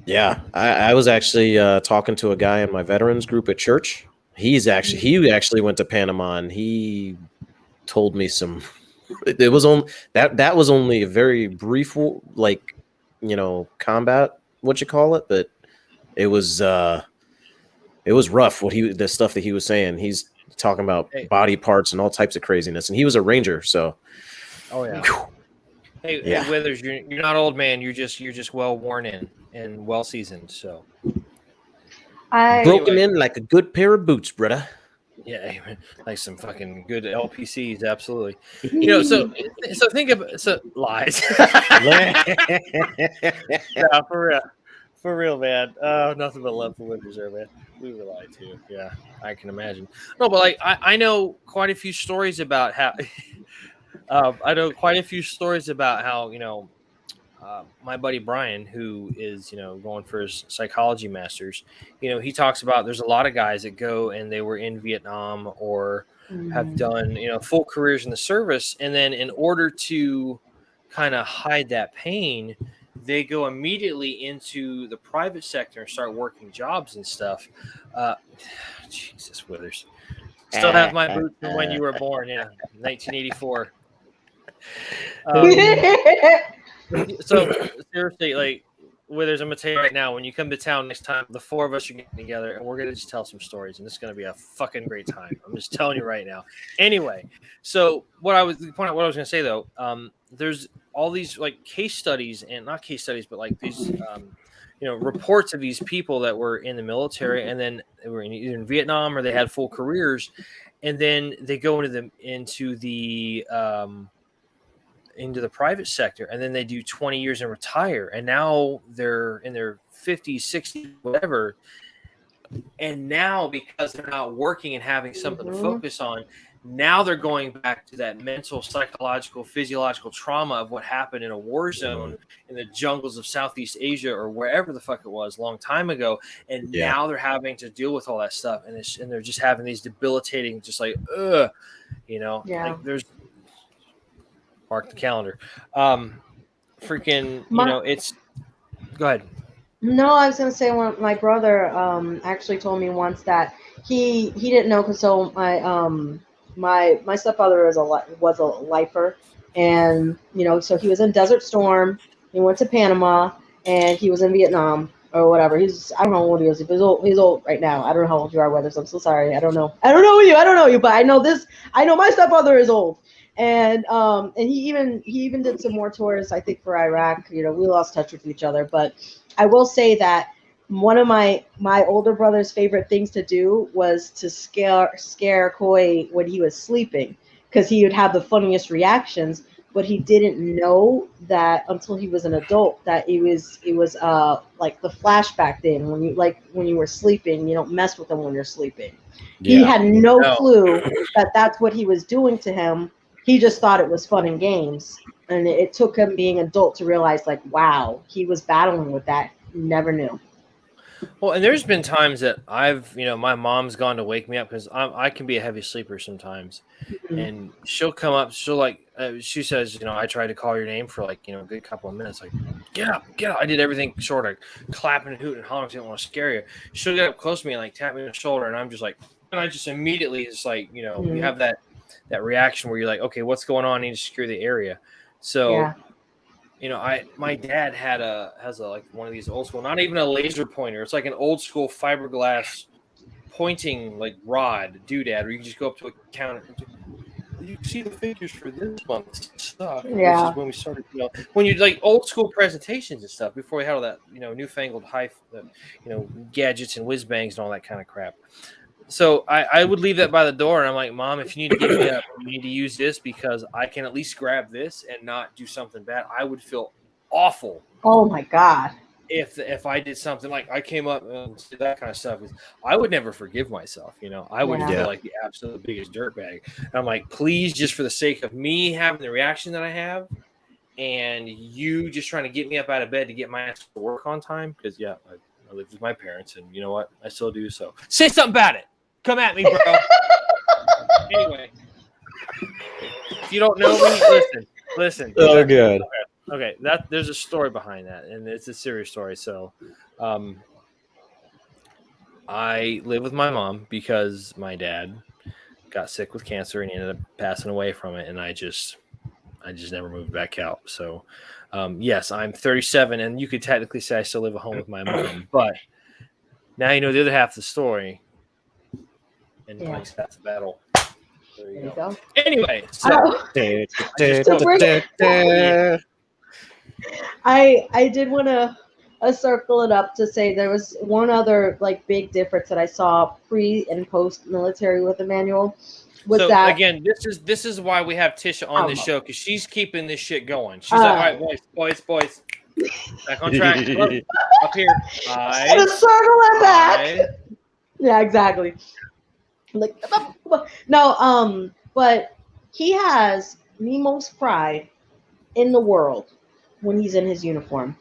Yeah, I was actually talking to a guy in my veterans group at church. He actually went to Panama, and he told me some. It was on that was only a very brief, like, combat, what you call it, but it was rough. The stuff that he was saying. He's talking about Hey. body parts and all types of craziness, and he was a ranger, so. Oh yeah. Hey, Yeah. Withers, you're not old, man. You're just well worn in and well seasoned. So Broken in like a good pair of boots, brother. yeah, like some fucking good LPCs, absolutely. So think about lies. No, for real, man. Nothing but love for Withers there, man. We were lied to. Yeah, I can imagine. No, but like I know quite a few stories about how. I know quite a few stories about how my buddy Brian, who is going for his psychology masters, he talks about there's a lot of guys that go and they were in Vietnam or have done full careers in the service, and then in order to kind of hide that pain, they go immediately into the private sector and start working jobs and stuff. Jesus, Withers. Still have my boots from when you were born, 1984. So seriously, like, Withers, I'm gonna tell you right now, when you come to town next time, the four of us are getting together and we're gonna just tell some stories, and it's gonna be a fucking great time. I'm just telling you right now. Anyway, so what I was gonna say though, there's all these like case studies, and not case studies, but like these reports of these people that were in the military, and then they were either in Vietnam or they had full careers, and then they go into the private sector, and then they do 20 years and retire, and now they're in their 50s, 60s, whatever, and now because they're not working and having something to focus on, now they're going back to that mental, psychological, physiological trauma of what happened in a war zone in the jungles of Southeast Asia or wherever the fuck it was a long time ago, and now they're having to deal with all that stuff, and they're just having these debilitating, just like like there's mark the calendar. It's. Go ahead. No, I was gonna say my brother actually told me once that he didn't know, because so my stepfather was a lifer, and so he was in Desert Storm. He went to Panama, and he was in Vietnam or whatever. I don't know what he was. He's old right now. I don't know how old you are, Weathers. I'm so sorry. I don't know you, but I know this. I know my stepfather is old. And he even did some more tours, I think, for Iraq. We lost touch with each other, but I will say that one of my older brother's favorite things to do was to scare Coy when he was sleeping, because he would have the funniest reactions. But he didn't know that until he was an adult that it was like the flashback thing when you were sleeping. You don't mess with them when you're sleeping. Yeah. He had no clue that that's what he was doing to him. He just thought it was fun and games, and it took him being adult to realize, like, wow, he was battling with that. Never knew. Well, and there's been times that I've, my mom's gone to wake me up because I can be a heavy sleeper sometimes, and she'll come up. She says, I tried to call your name for like, a good couple of minutes, like, get up. I did everything short of clapping and hooting and hollering. I didn't want to scare you. She'll get up close to me and like tap me on the shoulder, and I'm just like, and I just immediately just like, you have that reaction where you're like, okay, what's going on? I need to secure the area. So, my dad has like one of these old school, not even a laser pointer. It's like an old school fiberglass pointing like rod doodad, where you can just go up to a counter. You see the figures for this month's stuff. Yeah. Which is when we started, when you like old school presentations and stuff before we had all that, newfangled gadgets and whiz bangs and all that kind of crap. So I would leave that by the door, and I'm like, Mom, if you need to get me up, you need to use this because I can at least grab this and not do something bad. I would feel awful. Oh my God. if I did something like I came up and did that kind of stuff, I would never forgive myself. I would feel like the absolute biggest dirtbag. And I'm like, please, just for the sake of me having the reaction that I have, and you just trying to get me up out of bed to get my ass to work on time, because I live with my parents, and you know what, I still do. So say something about it. Come at me, bro. Anyway, if you don't know me, listen. Oh, good. Okay, there's a story behind that, and it's a serious story. So, I live with my mom because my dad got sick with cancer and he ended up passing away from it, and I just never moved back out. So, yes, I'm 37, and you could technically say I still live at home with my mom, but now you know the other half of the story, and Mike's half the battle. There you go. Anyway, so I did want to circle it up to say there was one other like big difference that I saw pre and post military with Emmanuel. That again, this is why we have Tisha on this show, because she's keeping this shit going. She's like, all right, boys, back on track. Up here. Circle it back. Yeah, exactly. Like no, but he has the most pride in the world when he's in his uniform.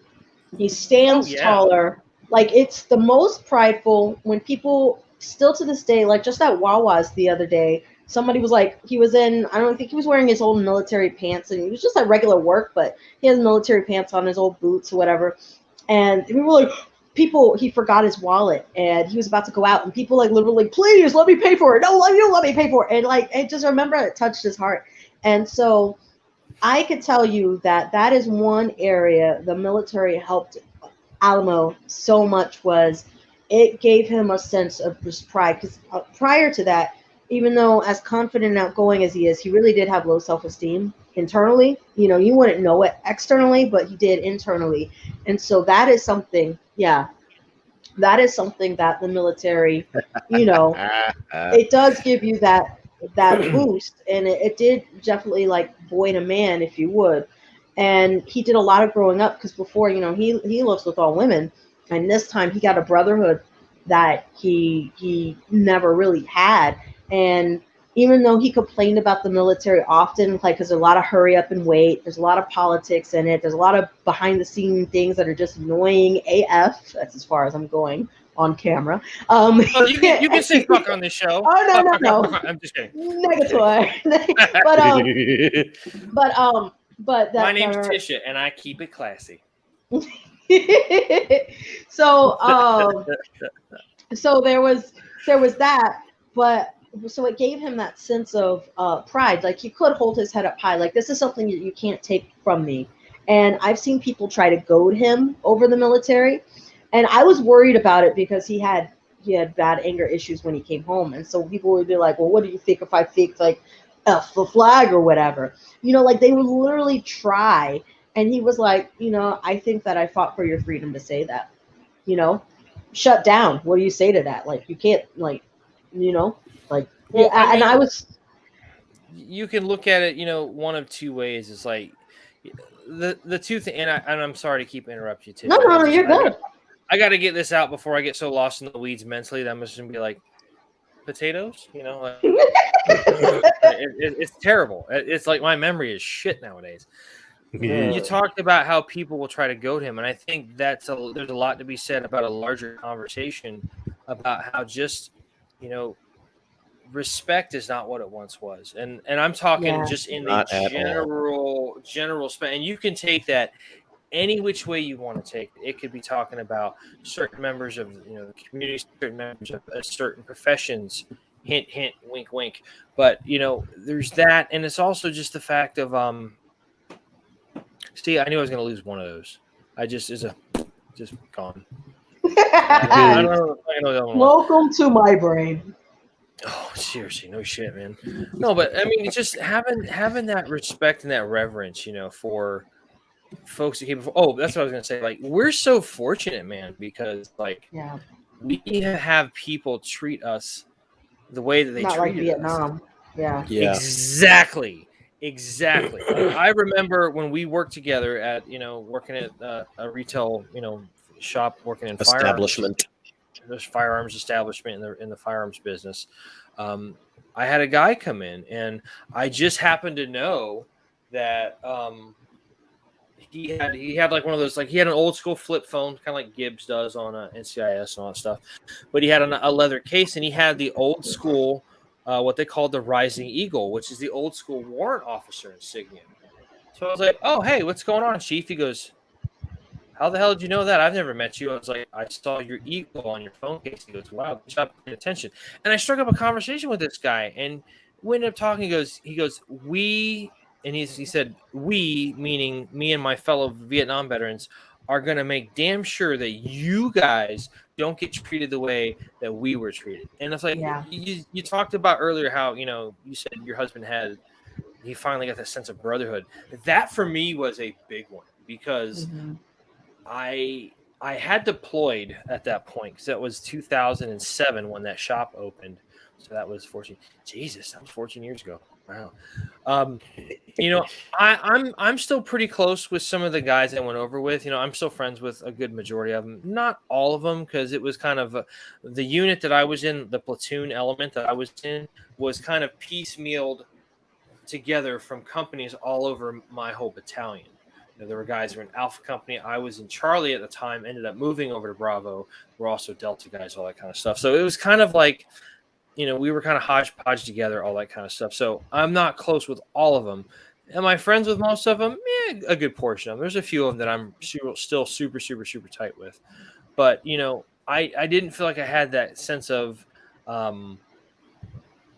He stands taller. Like, it's the most prideful when people still to this day, like just at Wawa's the other day, somebody was like, he was in, I don't think he was wearing his old military pants, and he was just at regular work, but he has military pants on, his old boots or whatever. And we were like, he forgot his wallet, and he was about to go out, and people like literally, please let me pay for it. No, you let me pay for it. And like, I just remember it touched his heart. And so I could tell you that is one area the military helped Alamo so much, was it gave him a sense of just pride. Because prior to that, even though as confident and outgoing as he is, he really did have low self-esteem internally. You wouldn't know it externally, but he did internally. And so that is something, that is something that the military, it does give you that boost, and it did definitely like buoy a man, if you would. And he did a lot of growing up, because before, he lives with all women, and this time he got a brotherhood that he never really had. And even though he complained about the military often, like, because there's a lot of hurry up and wait, there's a lot of politics in it, there's a lot of behind the scene things that are just annoying AF. That's as far as I'm going on camera. You can say fuck on this show. Oh no. I'm just kidding. Negative. but that, my name's Tisha, and I keep it classy. So there was that, but so it gave him that sense of pride. Like, he could hold his head up high. Like, this is something you can't take from me. And I've seen people try to goad him over the military, and I was worried about it because he had bad anger issues when he came home. And so people would be like, well, what do you think if I faked like F the flag or whatever? Like, they would literally try. And he was like, I think that I fought for your freedom to say that. Shut down. What do you say to that? Like, you can't, like, Well, and I was. You can look at it, one of two ways. It's like the two things, and I'm sorry to keep interrupting you, Tish. No, you're good. I got to get this out before I get so lost in the weeds mentally that I'm just gonna be like, potatoes, like, it's terrible. It's like my memory is shit nowadays. Yeah. You talked about how people will try to goad him, and I think there's a lot to be said about a larger conversation about how just, respect is not what it once was. And I'm talking just in the general span. And you can take that any which way you want to take it. It could be talking about certain members of the community, certain members of certain professions. Hint, hint, wink, wink. But there's that, and it's also just the fact of see, I knew I was going to lose one of those. I just gone. I don't know. Welcome to my brain. Oh, seriously, no shit, man. No, but I mean, it's just having that respect and that reverence, for folks that came before. Oh, that's what I was gonna say. Like, we're so fortunate, man, because we have people treat us the way that they treated like Vietnam. us. Yeah. Exactly. Like, I remember when we worked together at working at a retail shop working in establishment. There's firearms establishment in the firearms business. I had a guy come in, and I just happened to know that he had like one of those, like he had an old school flip phone, kind of like Gibbs does on NCIS and all that stuff, but he had a leather case, and he had the old school what they called the Rising Eagle, which is the old school warrant officer insignia. So I was like, "Oh, hey, what's going on, Chief?" He goes, "How the hell did you know that? I've never met you." I was like, "I saw your eagle on your phone case." He goes, "Wow, good job paying attention." And I struck up a conversation with this guy, and we ended up talking. He goes, "We," and he said, "We," meaning me and my fellow Vietnam veterans, are going to make damn sure that you guys don't get treated the way that we were treated. And it's like, Yeah. you talked about earlier how, you said your husband he finally got that sense of brotherhood. That for me was a big one, because I had deployed at that point, because that was 2007 when that shop opened. So that was 14. Jesus, that was 14 years ago. Wow. I'm still pretty close with some of the guys I went over with. I'm still friends with a good majority of them. Not all of them, because it was kind of the unit that I was in, the platoon element that I was in, was kind of piecemealed together from companies all over my whole battalion. There were guys who were in Alpha Company. I was in Charlie at the time, ended up moving over to Bravo. We're also Delta guys, all that kind of stuff. So it was kind of like, we were kind of hodgepodge together, all that kind of stuff. So I'm not close with all of them. Am I friends with most of them? A good portion of them. There's a few of them that I'm still super, super, super tight with. But, I didn't feel like I had that sense of,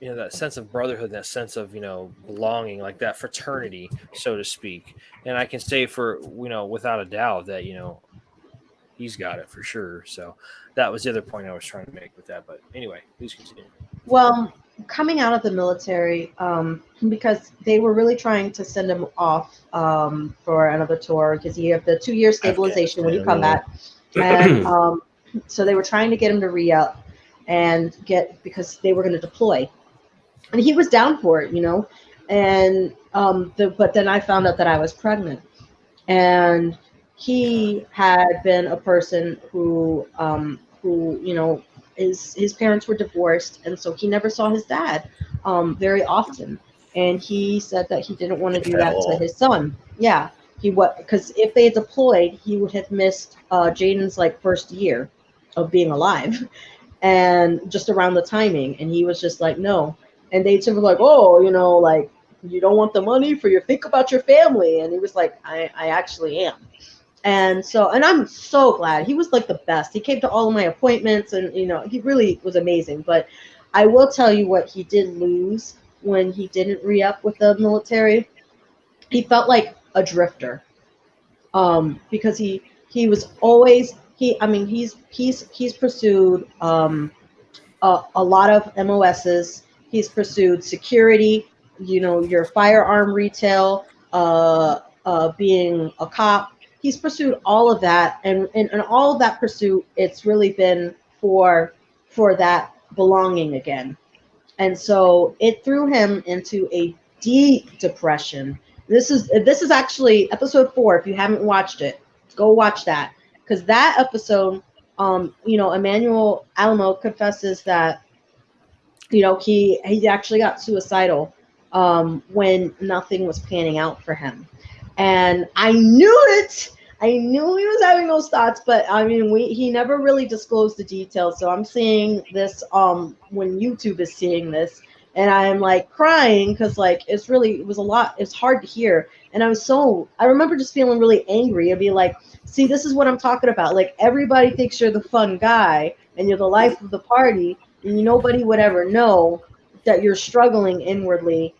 that sense of brotherhood, that sense of, belonging, like that fraternity, so to speak. And I can say without a doubt that, he's got it for sure. So that was the other point I was trying to make with that. But anyway, please continue. Well, coming out of the military, because they were really trying to send him off for another tour, because you have the 2-year stabilization when you come back. And so they were trying to get him to re-up and because they were going to deploy. And he was down for it, and but then I found out that I was pregnant, and he had been a person who his parents were divorced, and so he never saw his dad very often, and he said that he didn't want to do that to his son. Yeah, because if they had deployed, he would have missed Jaden's first year of being alive, and just around the timing, and he was just like, no. And they were like, oh, you don't want the money think about your family. And he was like, I actually am. And I'm so glad. He was the best. He came to all of my appointments, and, he really was amazing. But I will tell you what he did lose when he didn't re-up with the military. He felt like a drifter, because he was always, he's pursued a lot of MOSs. He's pursued security, your firearm retail, being a cop. He's pursued all of that, and all of that pursuit, it's really been for that belonging again. And so it threw him into a deep depression. This is actually episode 4. If you haven't watched it, go watch that, because that episode, Emmanuel Alamo confesses that he actually got suicidal when nothing was panning out for him. And I knew it. I knew he was having those thoughts, but he never really disclosed the details. So I'm seeing this when YouTube is seeing this, and I'm crying, because it was a lot. It's hard to hear, and I remember just feeling really angry and be like, see, this is what I'm talking about. Everybody thinks you're the fun guy and you're the life of the party, and nobody would ever know that you're struggling inwardly,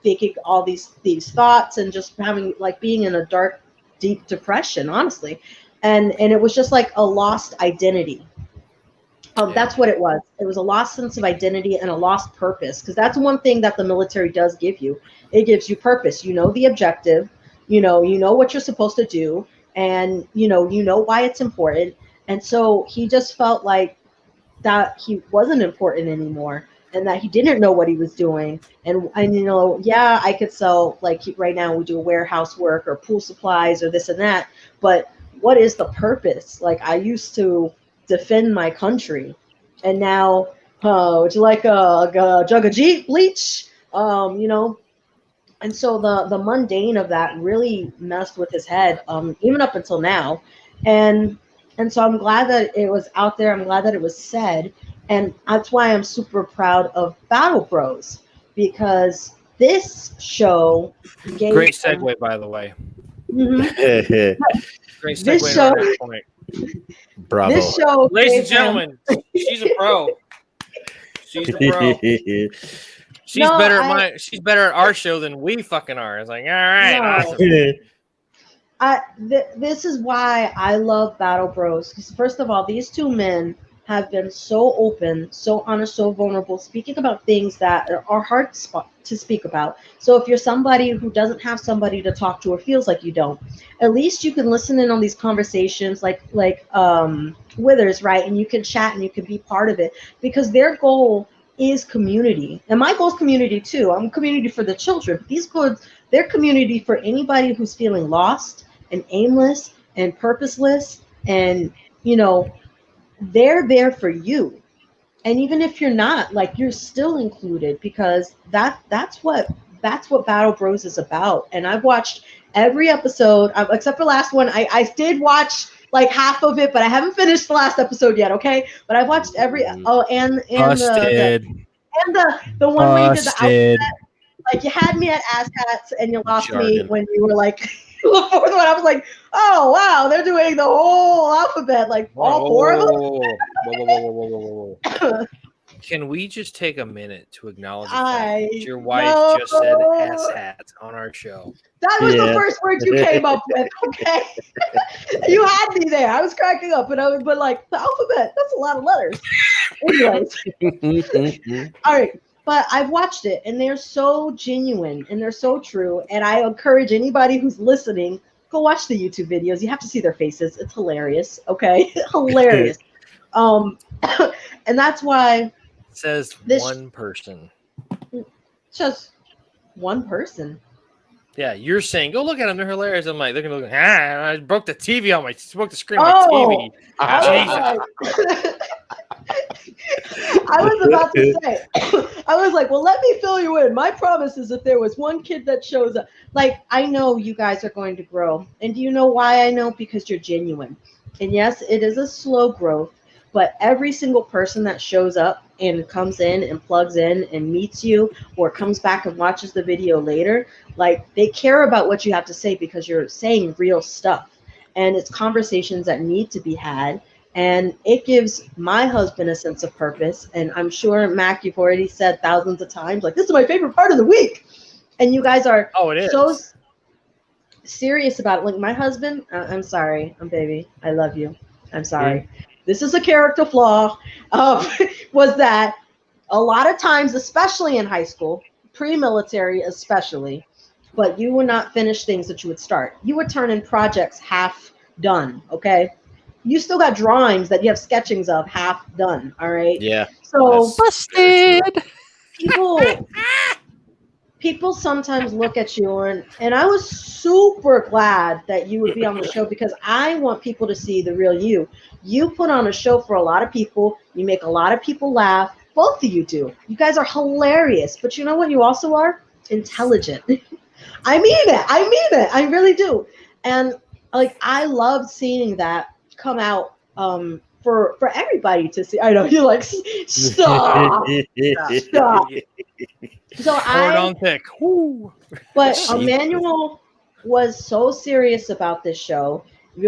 thinking all these thoughts, and just having being in a dark, deep depression, honestly. And it was just a lost identity. That's what it was. It was a lost sense of identity and a lost purpose, because that's one thing that the military does give you. It gives you purpose. The objective, you know what you're supposed to do, and you know why it's important. And so he just felt like that he wasn't important anymore, and that he didn't know what he was doing. And I could sell, right now we do warehouse work or pool supplies or this and that, but what is the purpose? Like, I used to defend my country, and now, would you like a jug of bleach? You know, and so the mundane of that really messed with his head, even up until now, and so I'm glad that it was out there. I'm glad that it was said, and that's why I'm super proud of Battle Bros, because this show gave Great segue, by the way. Mhm. Great segue This to show, our next point. Bravo. this show, Ladies and gave him- gentlemen, she's a pro. She's a pro. She's No, better at she's better at our show than we fucking are. It's like, all right, No. awesome. This is why I love Battle Bros. Because first of all, these two men have been so open, so honest, so vulnerable, speaking about things that are hard to speak about. So if you're somebody who doesn't have somebody to talk to or feels like you don't, at least you can listen in on these conversations like Withers, right? And you can chat and you can be part of it, because their goal is community. And my goal is community too. I'm community for the children. These goals, they're community for anybody who's feeling lost and aimless and purposeless, and you know, they're there for you. And even if you're not, like, you're still included, because that's what Battle Bros is about. And I've watched every episode, except for last one. I did watch like half of it, but I haven't finished the last episode yet. Okay, but I've watched every and Busted. the one where you did the Busted. alphabet. Like, you had me at ass hats and you lost me Jargon. when you were like the fourth one. I was like, oh wow, they're doing the whole alphabet, like all four of them. Can we just take a minute to acknowledge the I fact that your wife know. just said ass hats on our show? That was the Yeah. first word you came up with, okay? You had me there. I was cracking up, and but like, the alphabet, that's a lot of letters. Anyways, all right. But I've watched it, and they're so genuine, and they're so true. And I encourage anybody who's listening, go watch the YouTube videos. You have to see their faces. It's hilarious, okay? Hilarious. And that's why It says This- one person. just one person. Yeah, you're saying, go look at them. They're hilarious. I'm like, they're going to look, I broke the TV on broke the screen on my TV. I was about to say, I was like, well, let me fill you in. My promise is if there was one kid that shows up, like, I know you guys are going to grow. And do you know why I know? Because you're genuine. And yes, it is a slow growth, but every single person that shows up and comes in and plugs in and meets you or comes back and watches the video later, like, they care about what you have to say because you're saying real stuff. And it's conversations that need to be had. And it gives my husband a sense of purpose. And I'm sure, Mac, you've already said thousands of times, like, this is my favorite part of the week. And you guys are Oh, it is. so serious about it. Like, my husband, I'm sorry, baby, I love you. I'm sorry. This is a character flaw, was that a lot of times, especially in high school, pre-military especially, but you would not finish things that you would start. You would turn in projects half done, okay? You still got drawings that you have sketchings of half done, all right? Yeah. So Busted. people sometimes look at you, and I was super glad that you would be on the show, because I want people to see the real you. You put on a show for a lot of people. You make a lot of people laugh. Both of you do. You guys are hilarious. But you know what you also are? Intelligent. I mean it. I really do. And like, I loved seeing that come out for everybody to see. I know you're like, stop. Stop. So Pour it on thick. Woo. But Emmanuel was so serious about this show.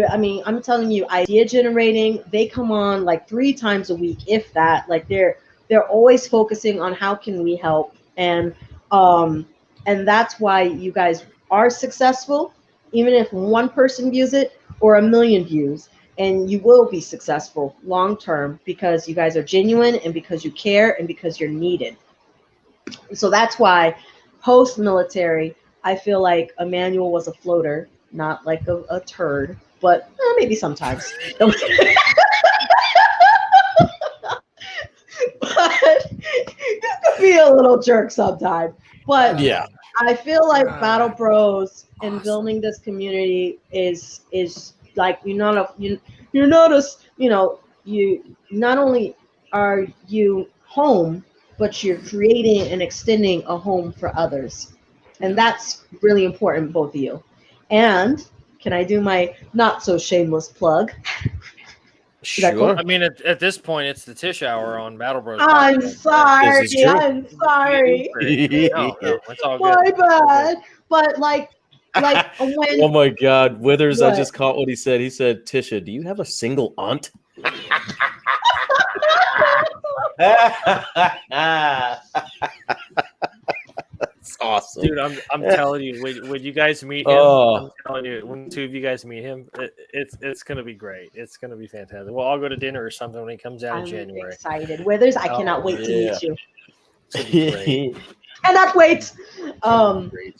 I mean, I'm telling you, idea generating, they come on like 3 times a week, if that. Like, they're always focusing on how can we help. And that's why you guys are successful, even if one person views it or 1 million views. And you will be successful long term, because you guys are genuine, and because you care, and because you're needed. So that's why post-military, I feel like Emmanuel was a floater, not like a turd, but maybe sometimes. But you could be a little jerk sometimes. But Yeah. I feel like Battle Bros and building this community is like you're not a you're not a you know you not only are you home, but you're creating and extending a home for others, and that's really important, both of you. And can I do my not so shameless plug? That cool? Sure. I mean, at this point, it's the Tish Hour on Battle Bros. I'm Podcast. sorry. This is true. I'm sorry. No, it's all good. My It's all good. bad. But like when Oh my God, Withers! I What? just caught what he said. He said, "Tisha, do you have a single aunt?" That's awesome, Dude, I'm telling you, when you guys meet him, Oh. I'm telling you, when the two of you guys meet him, it's gonna be great. It's gonna be fantastic. Well, I'll go to dinner or something when he comes out in I'm January. excited. Withers, I Oh, cannot wait to yeah. meet you. It's gonna be great. Cannot wait. It's gonna be great.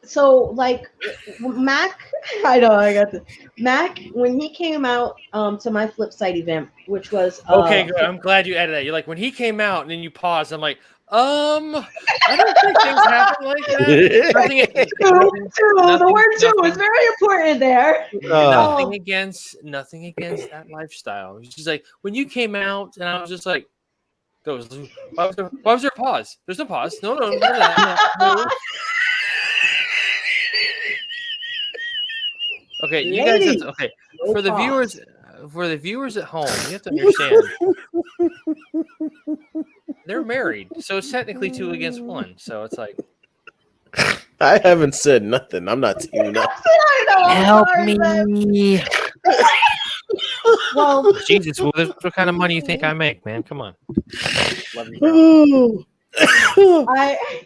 So like Mac, I know I got this. Mac, when he came out to my Flipside event, which was Okay, good. I'm glad you added that. You're like, when he came out and then you paused, I'm like, I don't think things happen like that. The word two is very important there. Nothing against that lifestyle. She's like, when you came out, and I was just like, why was there a pause? There's no pause. No. Okay, you guys. Ladies, Okay, no for the pause. viewers at home, you have to understand. They're married, so it's technically 2 against 1. So it's like, I haven't said nothing. I'm not teaming up. Help me. Well, Jesus, what kind of money you think I make, man? Come on. Love you, bro.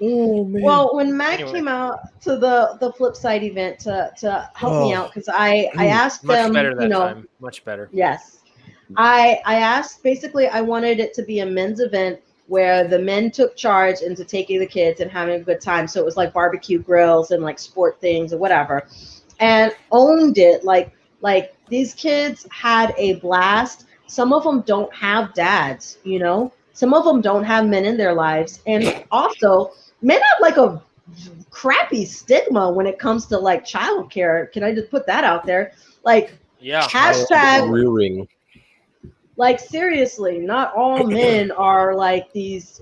Oh man. Well, when Mac Anyway. came out to the Flipside event to help me out, because I asked Much them, better that you know, time. Much better. yes, I asked, basically I wanted it to be a men's event where the men took charge into taking the kids and having a good time. So it was like barbecue grills and like sport things or whatever, and owned it. Like these kids had a blast. Some of them don't have dads, you know. Some of them don't have men in their lives. And also, men have like a crappy stigma when it comes to like childcare. Can I just put that out there? Like, Yeah. hashtag, Rearing. like, seriously, not all men are like these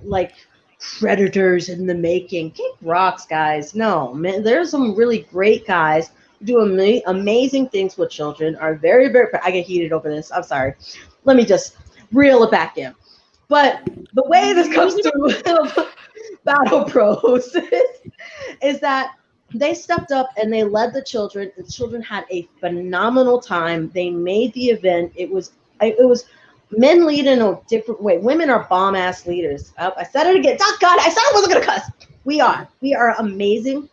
like predators in the making. Kick rocks, guys. No, man, there's some really great guys who do amazing things with children, are very, very, I get heated over this. I'm sorry. Let me just reel it back in. But the way this comes to Battle Pros is that they stepped up and they led the children. The children had a phenomenal time. They made the event. It was men lead in a different way. Women are bomb ass leaders. I said it again. Oh God, I said I wasn't gonna cuss. We are amazing.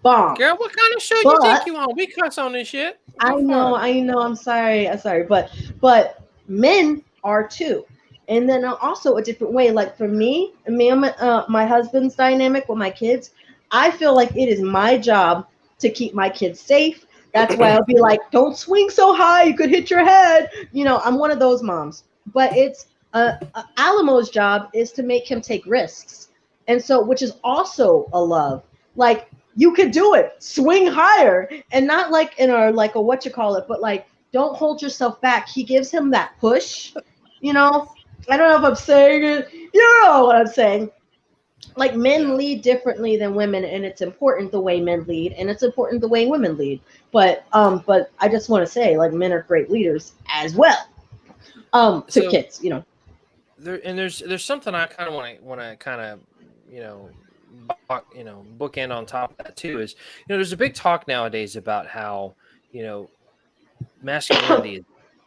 Bomb. Girl, what kind of show you think you on? We cuss on this shit. I know. I'm sorry. But men are too. And then also a different way. Like for me and my husband's dynamic with my kids, I feel like it is my job to keep my kids safe. That's why I'll be like, don't swing so high, you could hit your head. You know, I'm one of those moms. But it's Alamo's job is to make him take risks. And so, which is also a love. Like, you could do it, swing higher, and not like in a like a what you call it, but like don't hold yourself back. He gives him that push, you know. I don't know if I'm saying it. You know what I'm saying. Like men lead differently than women, and it's important the way men lead, and it's important the way women lead. But I just want to say, like, men are great leaders as well. To kids, you know. There's something I kind of want to kind of bookend on top of that too. Is there's a big talk nowadays about how masculinity is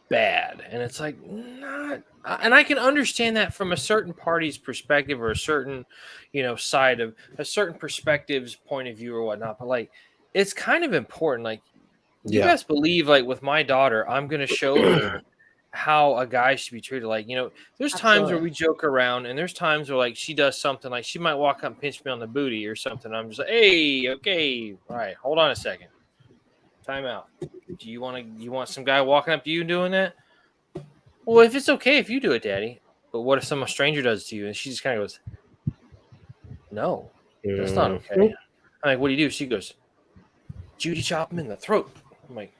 bad, and it's like not. And I can understand that from a certain party's perspective or a certain, side of a certain perspective's point of view or whatnot. But like, it's kind of important. Like, you best believe, like with my daughter, I'm going to show her how a guy should be treated. Like, there's times where we joke around, and there's times where like she does something, like she might walk up and pinch me on the booty or something. I'm just like, hey, okay, all right, hold on a second, time out. Do you want some guy walking up to you and doing that? Well, if it's okay if you do it, Daddy. But what if some stranger does it to you? And she just kind of goes, no, that's not okay. I'm like, what do you do? She goes, Judy chop him in the throat. I'm like,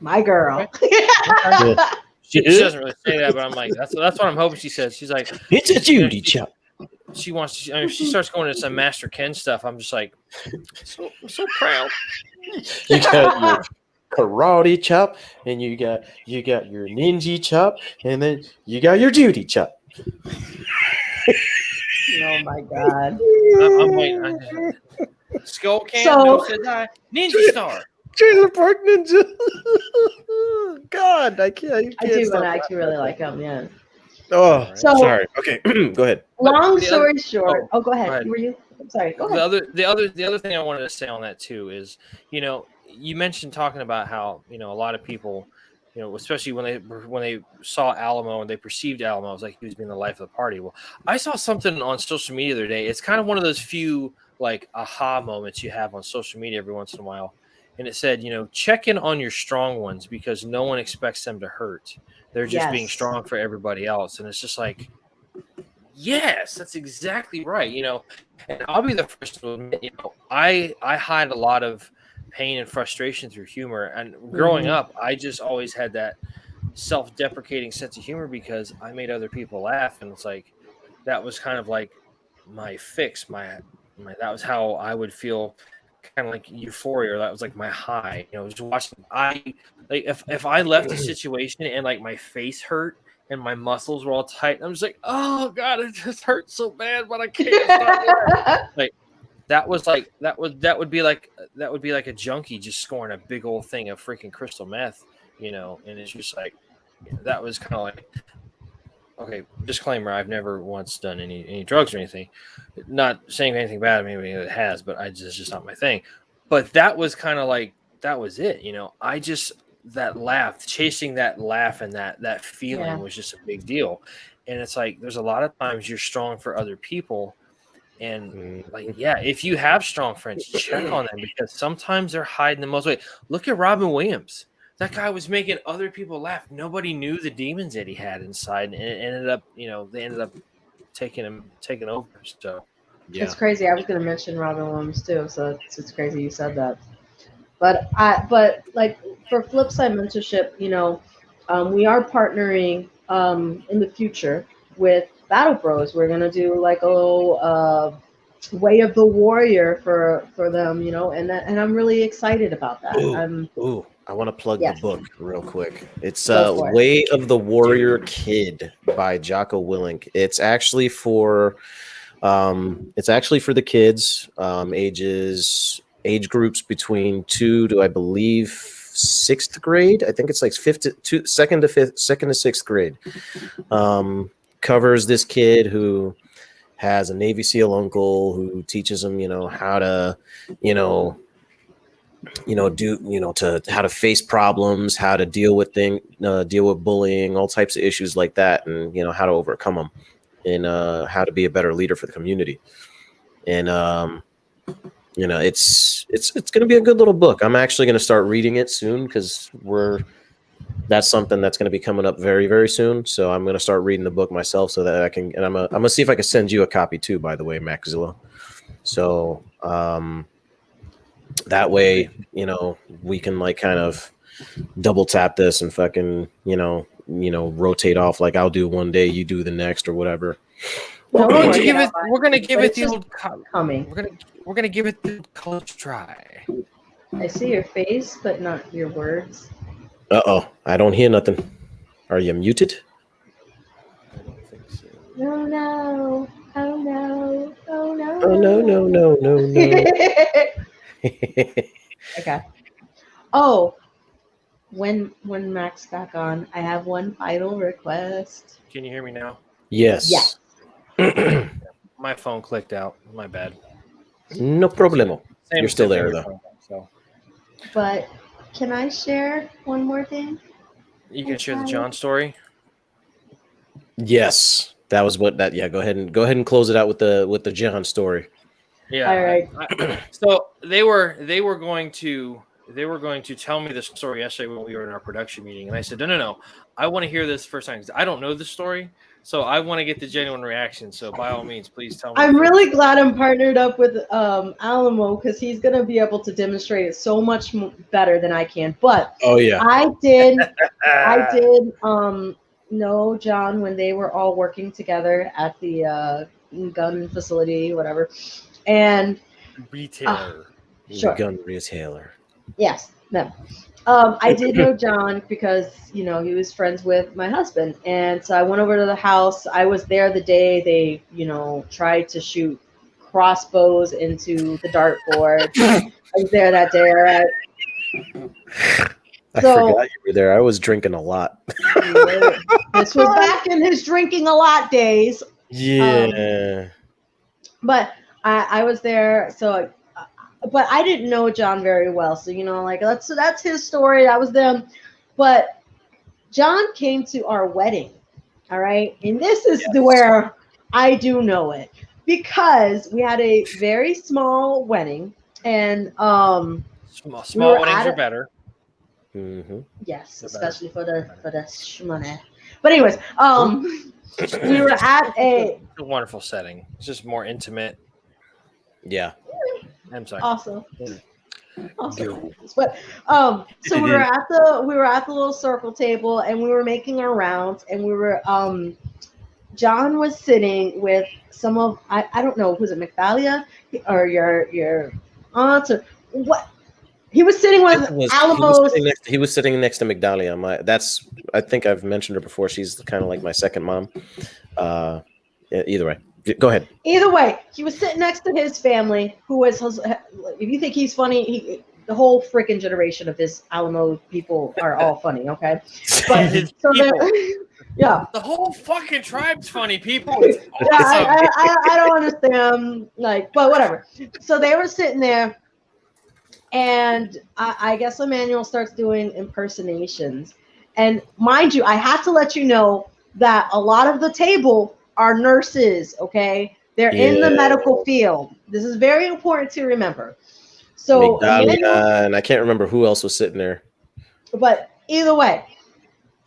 My girl. okay. She doesn't really say that, but I'm like, that's what I'm hoping she says. She's like, it's a Judy chop. She wants to. I mean, if she starts going into some Master Ken stuff, I'm just like, I'm so proud. You got your karate chop, and you got your ninja chop, and then you got your Judy chop. Oh my god. I'm waiting. Skull Can, no says I. Ninja Star. Trailer Park Ninja. God, I can't. I do, but I actually really like him. Yeah. Oh, so sorry. Okay, go ahead. Long story short. Oh, go ahead. Were you? I'm sorry. Go ahead. The other thing I wanted to say on that too is, you mentioned talking about how a lot of people, especially when they saw Alamo and they perceived Alamo as like he was being the life of the party. Well, I saw something on social media the other day. It's kind of one of those few like aha moments you have on social media every once in a while. And it said, check in on your strong ones because no one expects them to hurt. They're just being strong for everybody else. And it's just like, yes, that's exactly right. And I'll be the first to admit, I hide a lot of pain and frustration through humor. And growing up, I just always had that self-deprecating sense of humor because I made other people laugh. And it's like, that was kind of like my fix, that was how I would feel, kind of like euphoria. That was like my high, just watching. If I left a situation and like my face hurt and my muscles were all tight, I'm just like, oh god, it just hurts so bad, but I can't stop. Like that would be like a junkie just scoring a big old thing of freaking crystal meth, and it's just like that was kind of like. Okay, disclaimer, I've never once done any drugs or anything. Not saying anything bad, maybe it has, but it's just not my thing. But that was kind of like, that was it. I just, that laugh, chasing that laugh and that feeling was just a big deal. And it's like, there's a lot of times you're strong for other people. And like, if you have strong friends, check on them because sometimes they're hiding the most way. Look at Robin Williams. That guy was making other people laugh. Nobody knew the demons that he had inside, and it ended up, they ended up taking over. So it's crazy. I was going to mention Robin Williams too, so it's crazy you said that. But like for Flipside Mentorship, we are partnering in the future with Battle Bros. We're going to do like a little Way of the Warrior for them, and I'm really excited about that. Ooh. I want to plug the book real quick. It's Way of the Warrior Kid by Jocko Willink. It's actually for the kids, age groups between 2 to I believe 6th grade. I think it's like 2nd to 6th grade. Covers this kid who has a Navy SEAL uncle who teaches him, how to, how to face problems, how to deal with bullying, all types of issues like that, and how to overcome them, and how to be a better leader for the community. And it's going to be a good little book. I'm actually going to start reading it soon because that's something that's going to be coming up very, very soon. So I'm going to start reading the book myself so that I can, and I'm gonna see if I can send you a copy too, by the way, Maxilla. So that way, we can like kind of double tap this and fucking, rotate off. Like I'll do one day, you do the next, or whatever. We're gonna give it the old coming. We're gonna give it the college try. I see your face, but not your words. I don't hear nothing. Are you muted? I don't think so. No. Oh no. Oh no. Oh no. Okay. Oh, when Mac's back on, I have one final request. Can you hear me now? Yes. Yeah. My phone clicked out. My bad. No problemo. You're still there though. So. But can I share one more thing? You can share the John story. Yes, that was what that. Yeah, go ahead and close it out with the John story. Yeah. All right. So they were going to tell me this story yesterday when we were in our production meeting, and I said, no, I want to hear this first time because I don't know the story. So I want to get the genuine reaction. So by all means, please tell me. I'm really glad I'm partnered up with Alamo because he's gonna be able to demonstrate it so much better than I can. But I did know John when they were all working together at the gun facility, whatever, and retailer. Sure. Gun retailer. Yes, no. I did know John because, he was friends with my husband. And so I went over to the house. I was there the day they, tried to shoot crossbows into the dartboard. I was there that day, all right? I forgot you were there. I was drinking a lot. This was back in his drinking a lot days. Yeah. But I was there, so... But I didn't know John very well, so that's his story. That was them. But John came to our wedding, all right? And this is where I do know it because we had a very small wedding, and small weddings are better. Mm-hmm. Yes, especially for the money. But anyways, we were at a wonderful setting. It's just more intimate. Yeah. I'm sorry. Awesome. But so we were at the little circle table and we were making our rounds and we were John was sitting with some of I don't know, was it Migdalia or your aunt or what? He was sitting with Alamo. He was sitting next to Migdalia. I think I've mentioned her before. She's kind of like my second mom. Either way. Go ahead. Either way, he was sitting next to his family, who was, if you think he's funny, the whole freaking generation of his Alamo people are all funny, okay? But yeah. The whole fucking tribe's funny, people. I don't understand, but whatever. So they were sitting there, and I guess Emmanuel starts doing impersonations. And mind you, I have to let you know that a lot of the table are nurses, okay? They're in the medical field. This is very important to remember. So, and I can't remember who else was sitting there. But either way,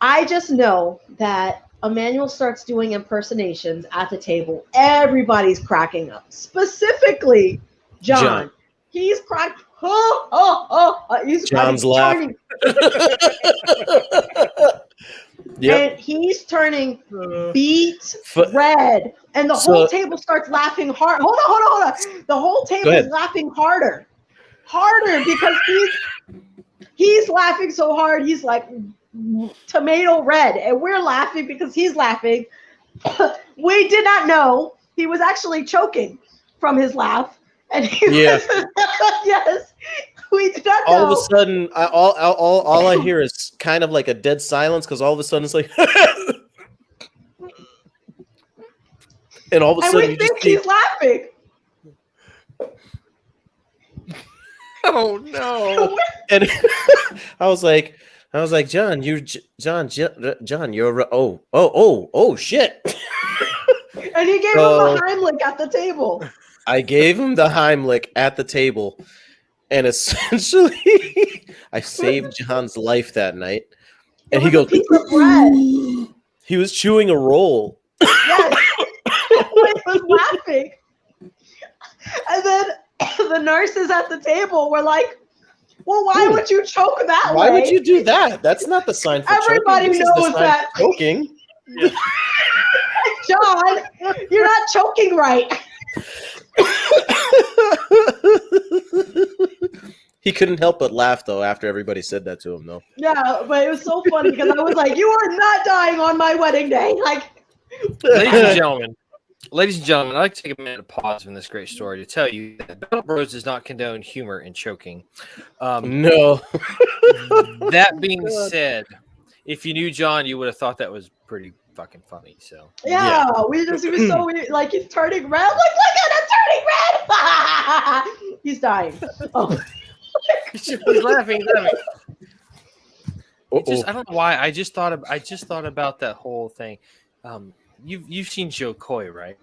I just know that Emmanuel starts doing impersonations at the table. Everybody's cracking up. Specifically, John. He's cracking. He's John's laughing. Yep. And he's turning beet red, and the whole table starts laughing hard. Hold on. The whole table is laughing harder because he's laughing so hard. He's like tomato red, and we're laughing because he's laughing. We did not know he was actually choking from his laugh, and yes. We did not know. All of a sudden, all I hear is kind of like a dead silence because all of a sudden it's like, and all of a sudden we think he's laughing. Oh no! And I was like, John, you're oh shit! And he gave him the Heimlich at the table. I gave him the Heimlich at the table. And essentially, I saved John's life that night. And he goes, he was chewing a roll. Yes. He was laughing. And then the nurses at the table were like, well, why would you choke that way? Why would you do that? That's not the sign for Everybody choking. knows that. Choking. John, you're not choking right. He couldn't help but laugh though after everybody said that to him though. Yeah, but it was so funny because I was like, you are not dying on my wedding day. Ladies and gentlemen, I'd like to take a minute to pause from this great story to tell you that Battle Bros does not condone humor and choking. No. That being said, if you knew John, you would have thought that was pretty fucking funny. So yeah. He was so like he's turning red. Like, look at him turning red. He's dying. Oh. He's laughing. I don't know why. I just thought about that whole thing. You've seen Joe Coy, right?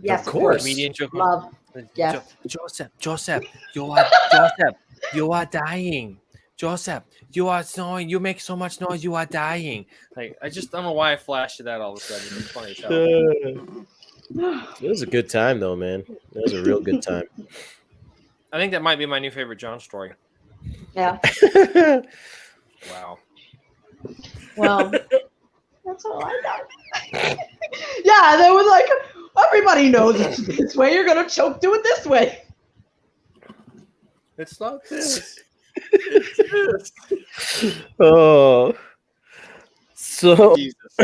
Yes, of course. Comedian Joe Coy. Love. Yes. Joseph, you are dying. Joseph, you are snoring. You make so much noise. You are dying. Like, I just don't know why I flashed to that all of a sudden. It's funny as hell. It was a good time, though, man. It was a real good time. I think that might be my new favorite John story. Yeah. Wow. Well, that's all I got. Yeah, they were like, everybody knows it's this way. You're gonna choke. Do it this way. It's not this. It's this. Oh, so Jesus.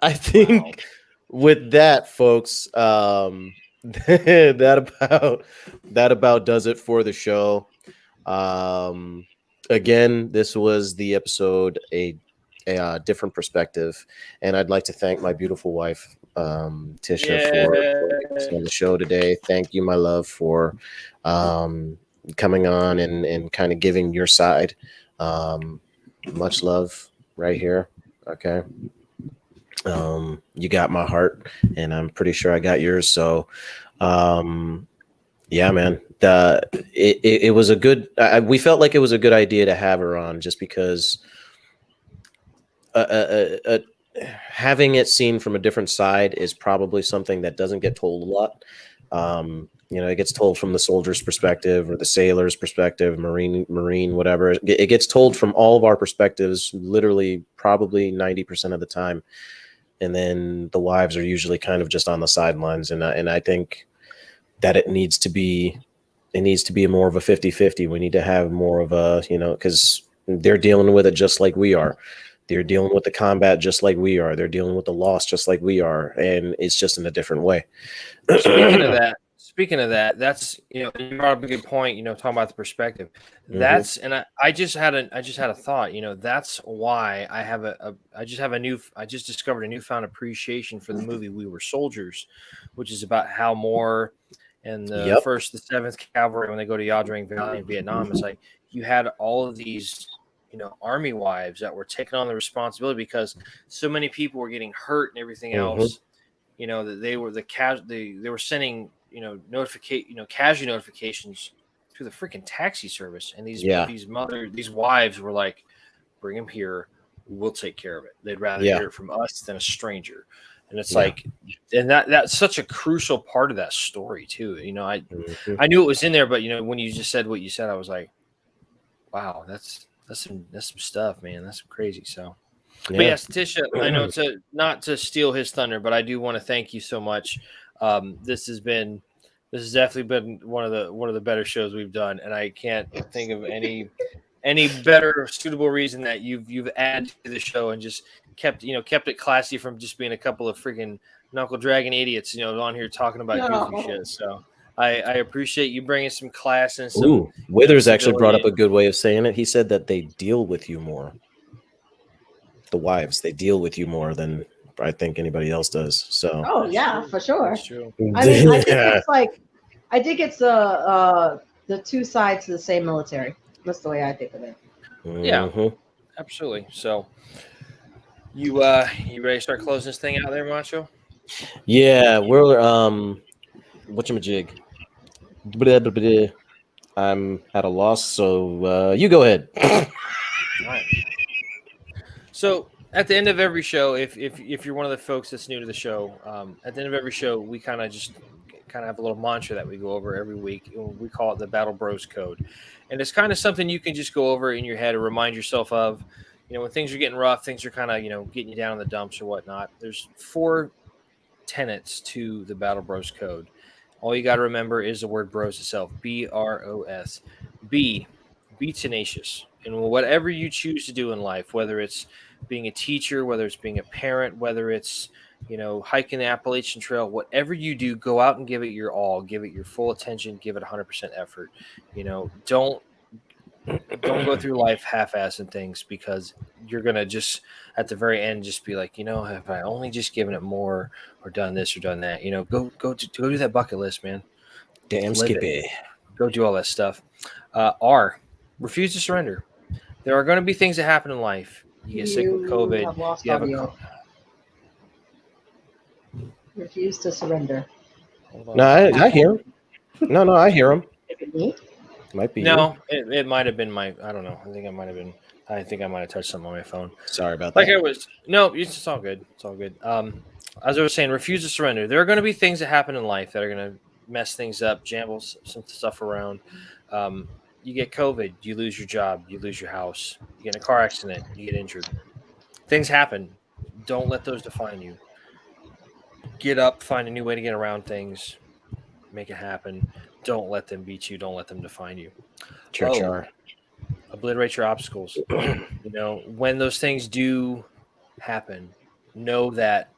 I think Wow. with that, folks, that about does it for the show. Again, this was the episode, a different perspective, and I'd like to thank my beautiful wife, Tisha, for on the show today. Thank you, my love, for coming on and kind of giving your side. Much love right here. Okay. You got my heart, and I'm pretty sure I got yours. So, yeah, man, it was a good, we felt like it was a good idea to have her on, just because having it seen from a different side is probably something that doesn't get told a lot. It gets told from the soldier's perspective or the sailor's perspective, marine, whatever. It gets told from all of our perspectives, literally probably 90% of the time. And then the wives are usually kind of just on the sidelines. And I think that it needs to be more of a 50-50. We need to have more of a, because they're dealing with it just like we are. They're dealing with the combat just like we are. They're dealing with the loss just like we are. And it's just in a different way. Speaking of that, that's, you brought up a good point, talking about the perspective. That's, and I just had a thought, that's why I just discovered a newfound appreciation for the movie We Were Soldiers, which is about how Moore and the 1st, the 7th Cavalry, when they go to Yadring Valley in Vietnam, it's like you had all of these, army wives that were taking on the responsibility because so many people were getting hurt and everything else, that they were they were sending, casualty notifications through the freaking taxi service. And these wives were like, bring him here. We'll take care of it. They'd rather hear it from us than a stranger. And it's like, and that's such a crucial part of that story too. I knew it was in there, but when you just said what you said, I was like, wow, that's some stuff, man. That's crazy. So, but yes, Tisha, I know not to steal his thunder, but I do want to thank you so much. This has definitely been one of the better shows we've done, and I can't think of any better suitable reason that you've added to the show and just kept it classy from just being a couple of freaking knuckle dragging idiots, on here talking about goofy shit. So I appreciate you bringing some class and some. Withers actually brought up a good way of saying it. He said that they deal with you more. The wives, they deal with you more than I think anybody else does. So. Oh yeah, for sure. That's true. I mean, I think it's the two sides to the same military. That's the way I think of it. Yeah, absolutely. So, you ready to start closing this thing out there, Macho? Yeah, we're whatchamajig. I'm at a loss, so you go ahead. All right. So at the end of every show, if you're one of the folks that's new to the show, at the end of every show, we kind of have a little mantra that we go over every week. We call it the Battle Bros Code. And it's kind of something you can just go over in your head and remind yourself of, when things are getting rough, things are kind of, getting you down in the dumps or whatnot. There's 4 tenets to the Battle Bros Code. All you got to remember is the word bros itself, BROS. Be tenacious. And whatever you choose to do in life, whether it's being a teacher, whether it's being a parent, whether it's, hiking the Appalachian Trail, whatever you do, go out and give it your all, give it your full attention, give it 100% effort. Don't go through life half-assing things, because you're going to just at the very end just be like, have I only just given it more or done this or done that? Go do that bucket list, man. Damn Skippy. Go do all that stuff. R, refuse to surrender. There are going to be things that happen in life. You get sick with COVID. You have refuse to surrender. No, I hear him. No, I hear him. Me? Might be. No, it might have been my. I don't know. I think I might have touched something on my phone. Sorry about Like that. I was. No, it's all good. It's all good. As I was saying, refuse to surrender. There are going to be things that happen in life that are going to mess things up, jambles some stuff around. You get COVID, you lose your job, you lose your house, you get in a car accident, you get injured. Things happen. Don't let those define you. Get up, find a new way to get around things, make it happen. Don't let them beat you. Don't let them define you. Church Obliterate your obstacles. When those things do happen, know that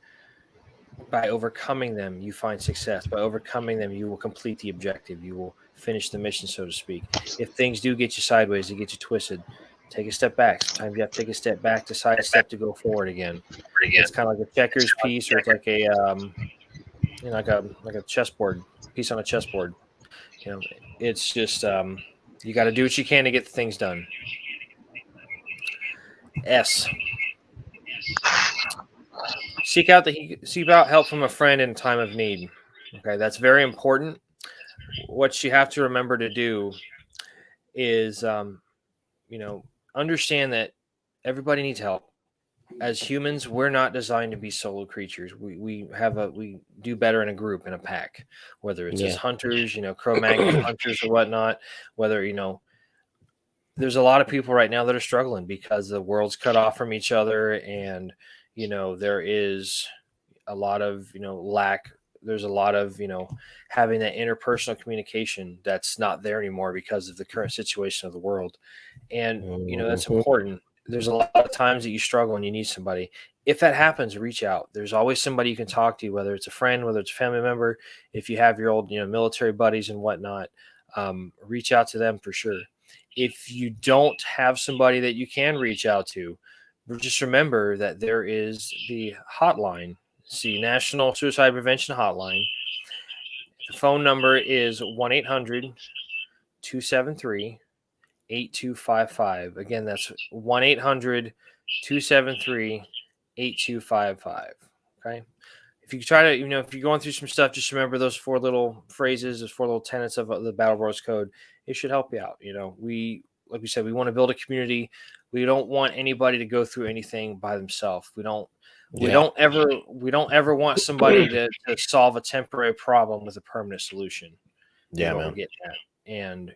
by overcoming them, you find success. By overcoming them, you will complete the objective. You will finish the mission, so to speak. If things do get you sideways, they get you twisted, take a step back. Sometimes you have to take a step back to sidestep to go forward again. It's kind of like a checkers piece, or it's like a like a chessboard piece on a chessboard. It's just you got to do what you can to get the things done. S. Seek out help from a friend in time of need. Okay, that's very important. What you have to remember to do is, understand that everybody needs help. As humans, we're not designed to be solo creatures. We do better in a group, in a pack, whether it's as hunters, Cro-Magnon hunters or whatnot, whether, there's a lot of people right now that are struggling because the world's cut off from each other. And, there is a lot of, lack. There's a lot of, having that interpersonal communication that's not there anymore because of the current situation of the world. And, that's important. There's a lot of times that you struggle and you need somebody. If that happens, reach out. There's always somebody you can talk to, whether it's a friend, whether it's a family member. If you have your old, military buddies and whatnot, reach out to them for sure. If you don't have somebody that you can reach out to, just remember that there is the hotline, the National Suicide Prevention Hotline. The phone number is 1-800-273-8255. Again, that's 1-800-273-8255. Okay. If you try to, if you're going through some stuff, just remember those 4 little phrases, those 4 little tenets of the Battle Bros Code. It should help you out. Like we said, we want to build a community. We don't want anybody to go through anything by themselves. We don't ever want somebody to solve a temporary problem with a permanent solution. Yeah, man. We're getting at. And,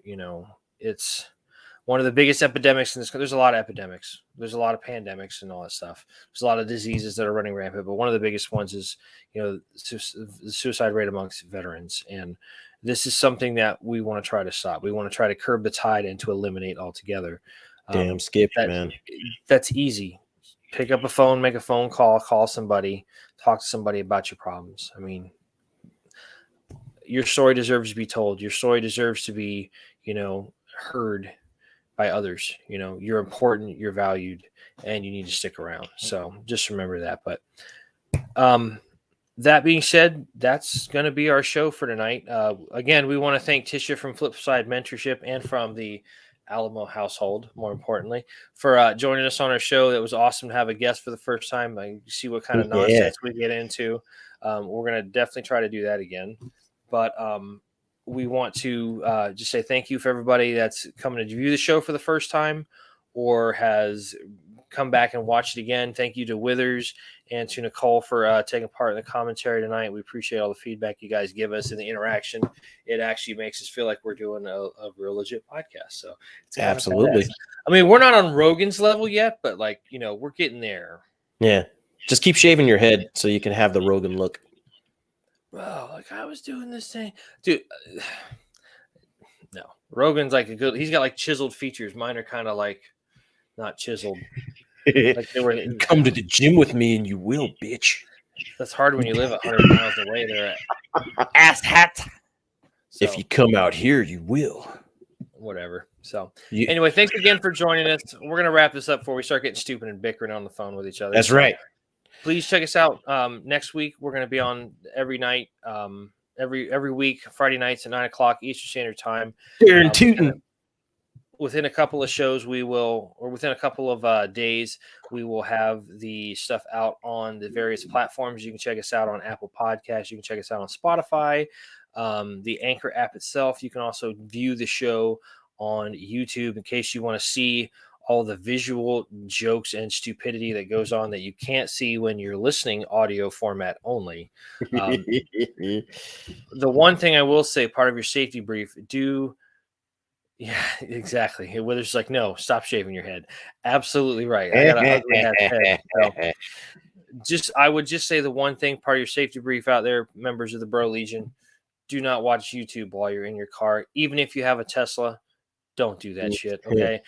it's one of the biggest epidemics in this. There's a lot of epidemics. There's a lot of pandemics and all that stuff. There's a lot of diseases that are running rampant, but one of the biggest ones is, the suicide rate amongst veterans. And this is something that we want to try to stop. We want to try to curb the tide and to eliminate altogether. Damn, skip it, man. That's easy. Pick up a phone, make a phone call somebody, talk to somebody about your problems. I mean, your story deserves to be told. Your story deserves to be, heard by others. You're important, you're valued, and you need to stick around. So just remember that. But that being said, that's going to be our show for tonight. Again, we want to thank Tisha from Flipside Mentorship and from the Alamo household, more importantly, for joining us on our show. That was awesome to have a guest for the first time. I see what kind of nonsense we get into. We're going to definitely try to do that again. But we want to just say thank you for everybody that's coming to view the show for the first time or has come back and watch it again. Thank you to Withers and to Nicole for taking part in the commentary tonight. We appreciate all the feedback you guys give us and the interaction. It actually makes us feel like we're doing a real legit podcast. So it's absolutely. I mean, we're not on Rogan's level yet, but we're getting there. Yeah. Just keep shaving your head so you can have the Rogan look. Bro, I was doing this thing, dude. No, Rogan's he's got chiseled features. Mine are kind of not chiseled. Come to the gym with me and you will, bitch. That's hard when you live 100 miles away there. Ass hat. So, if you come out here, you will. Whatever. So anyway, thanks again for joining us. We're going to wrap this up before we start getting stupid and bickering on the phone with each other. That's right. Please check us out. Next week, we're going to be on every night, every week, Friday nights at 9:00 Eastern Standard Time. Within a couple of shows, within a couple of days, we will have the stuff out on the various platforms. You can check us out on Apple Podcasts. You can check us out on Spotify, the Anchor app itself. You can also view the show on YouTube in case you want to see all the visual jokes and stupidity that goes on that you can't see when you're listening audio format only. The one thing I will say, part of your safety brief, yeah, exactly. Wither's like, no, stop shaving your head. Absolutely right. I got an ugly ass head. So I would just say the one thing, part of your safety brief out there, members of the Bro Legion, do not watch YouTube while you're in your car. Even if you have a Tesla, don't do that shit. Okay.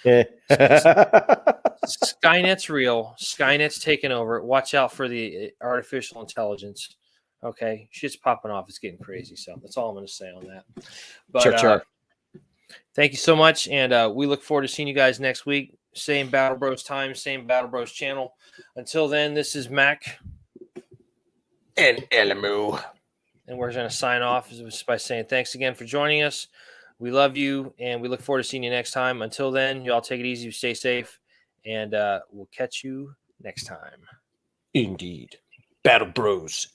Skynet's real. Skynet's taking over. Watch out for the artificial intelligence. Okay. Shit's popping off. It's getting crazy. So that's all I'm going to say on that. But thank you so much. And we look forward to seeing you guys next week. Same Battle Bros time, same Battle Bros channel. Until then, this is Mac and Alamo. And we're going to sign off by saying thanks again for joining us. We love you, and we look forward to seeing you next time. Until then, y'all take it easy, stay safe, and we'll catch you next time. Indeed. Battle Bros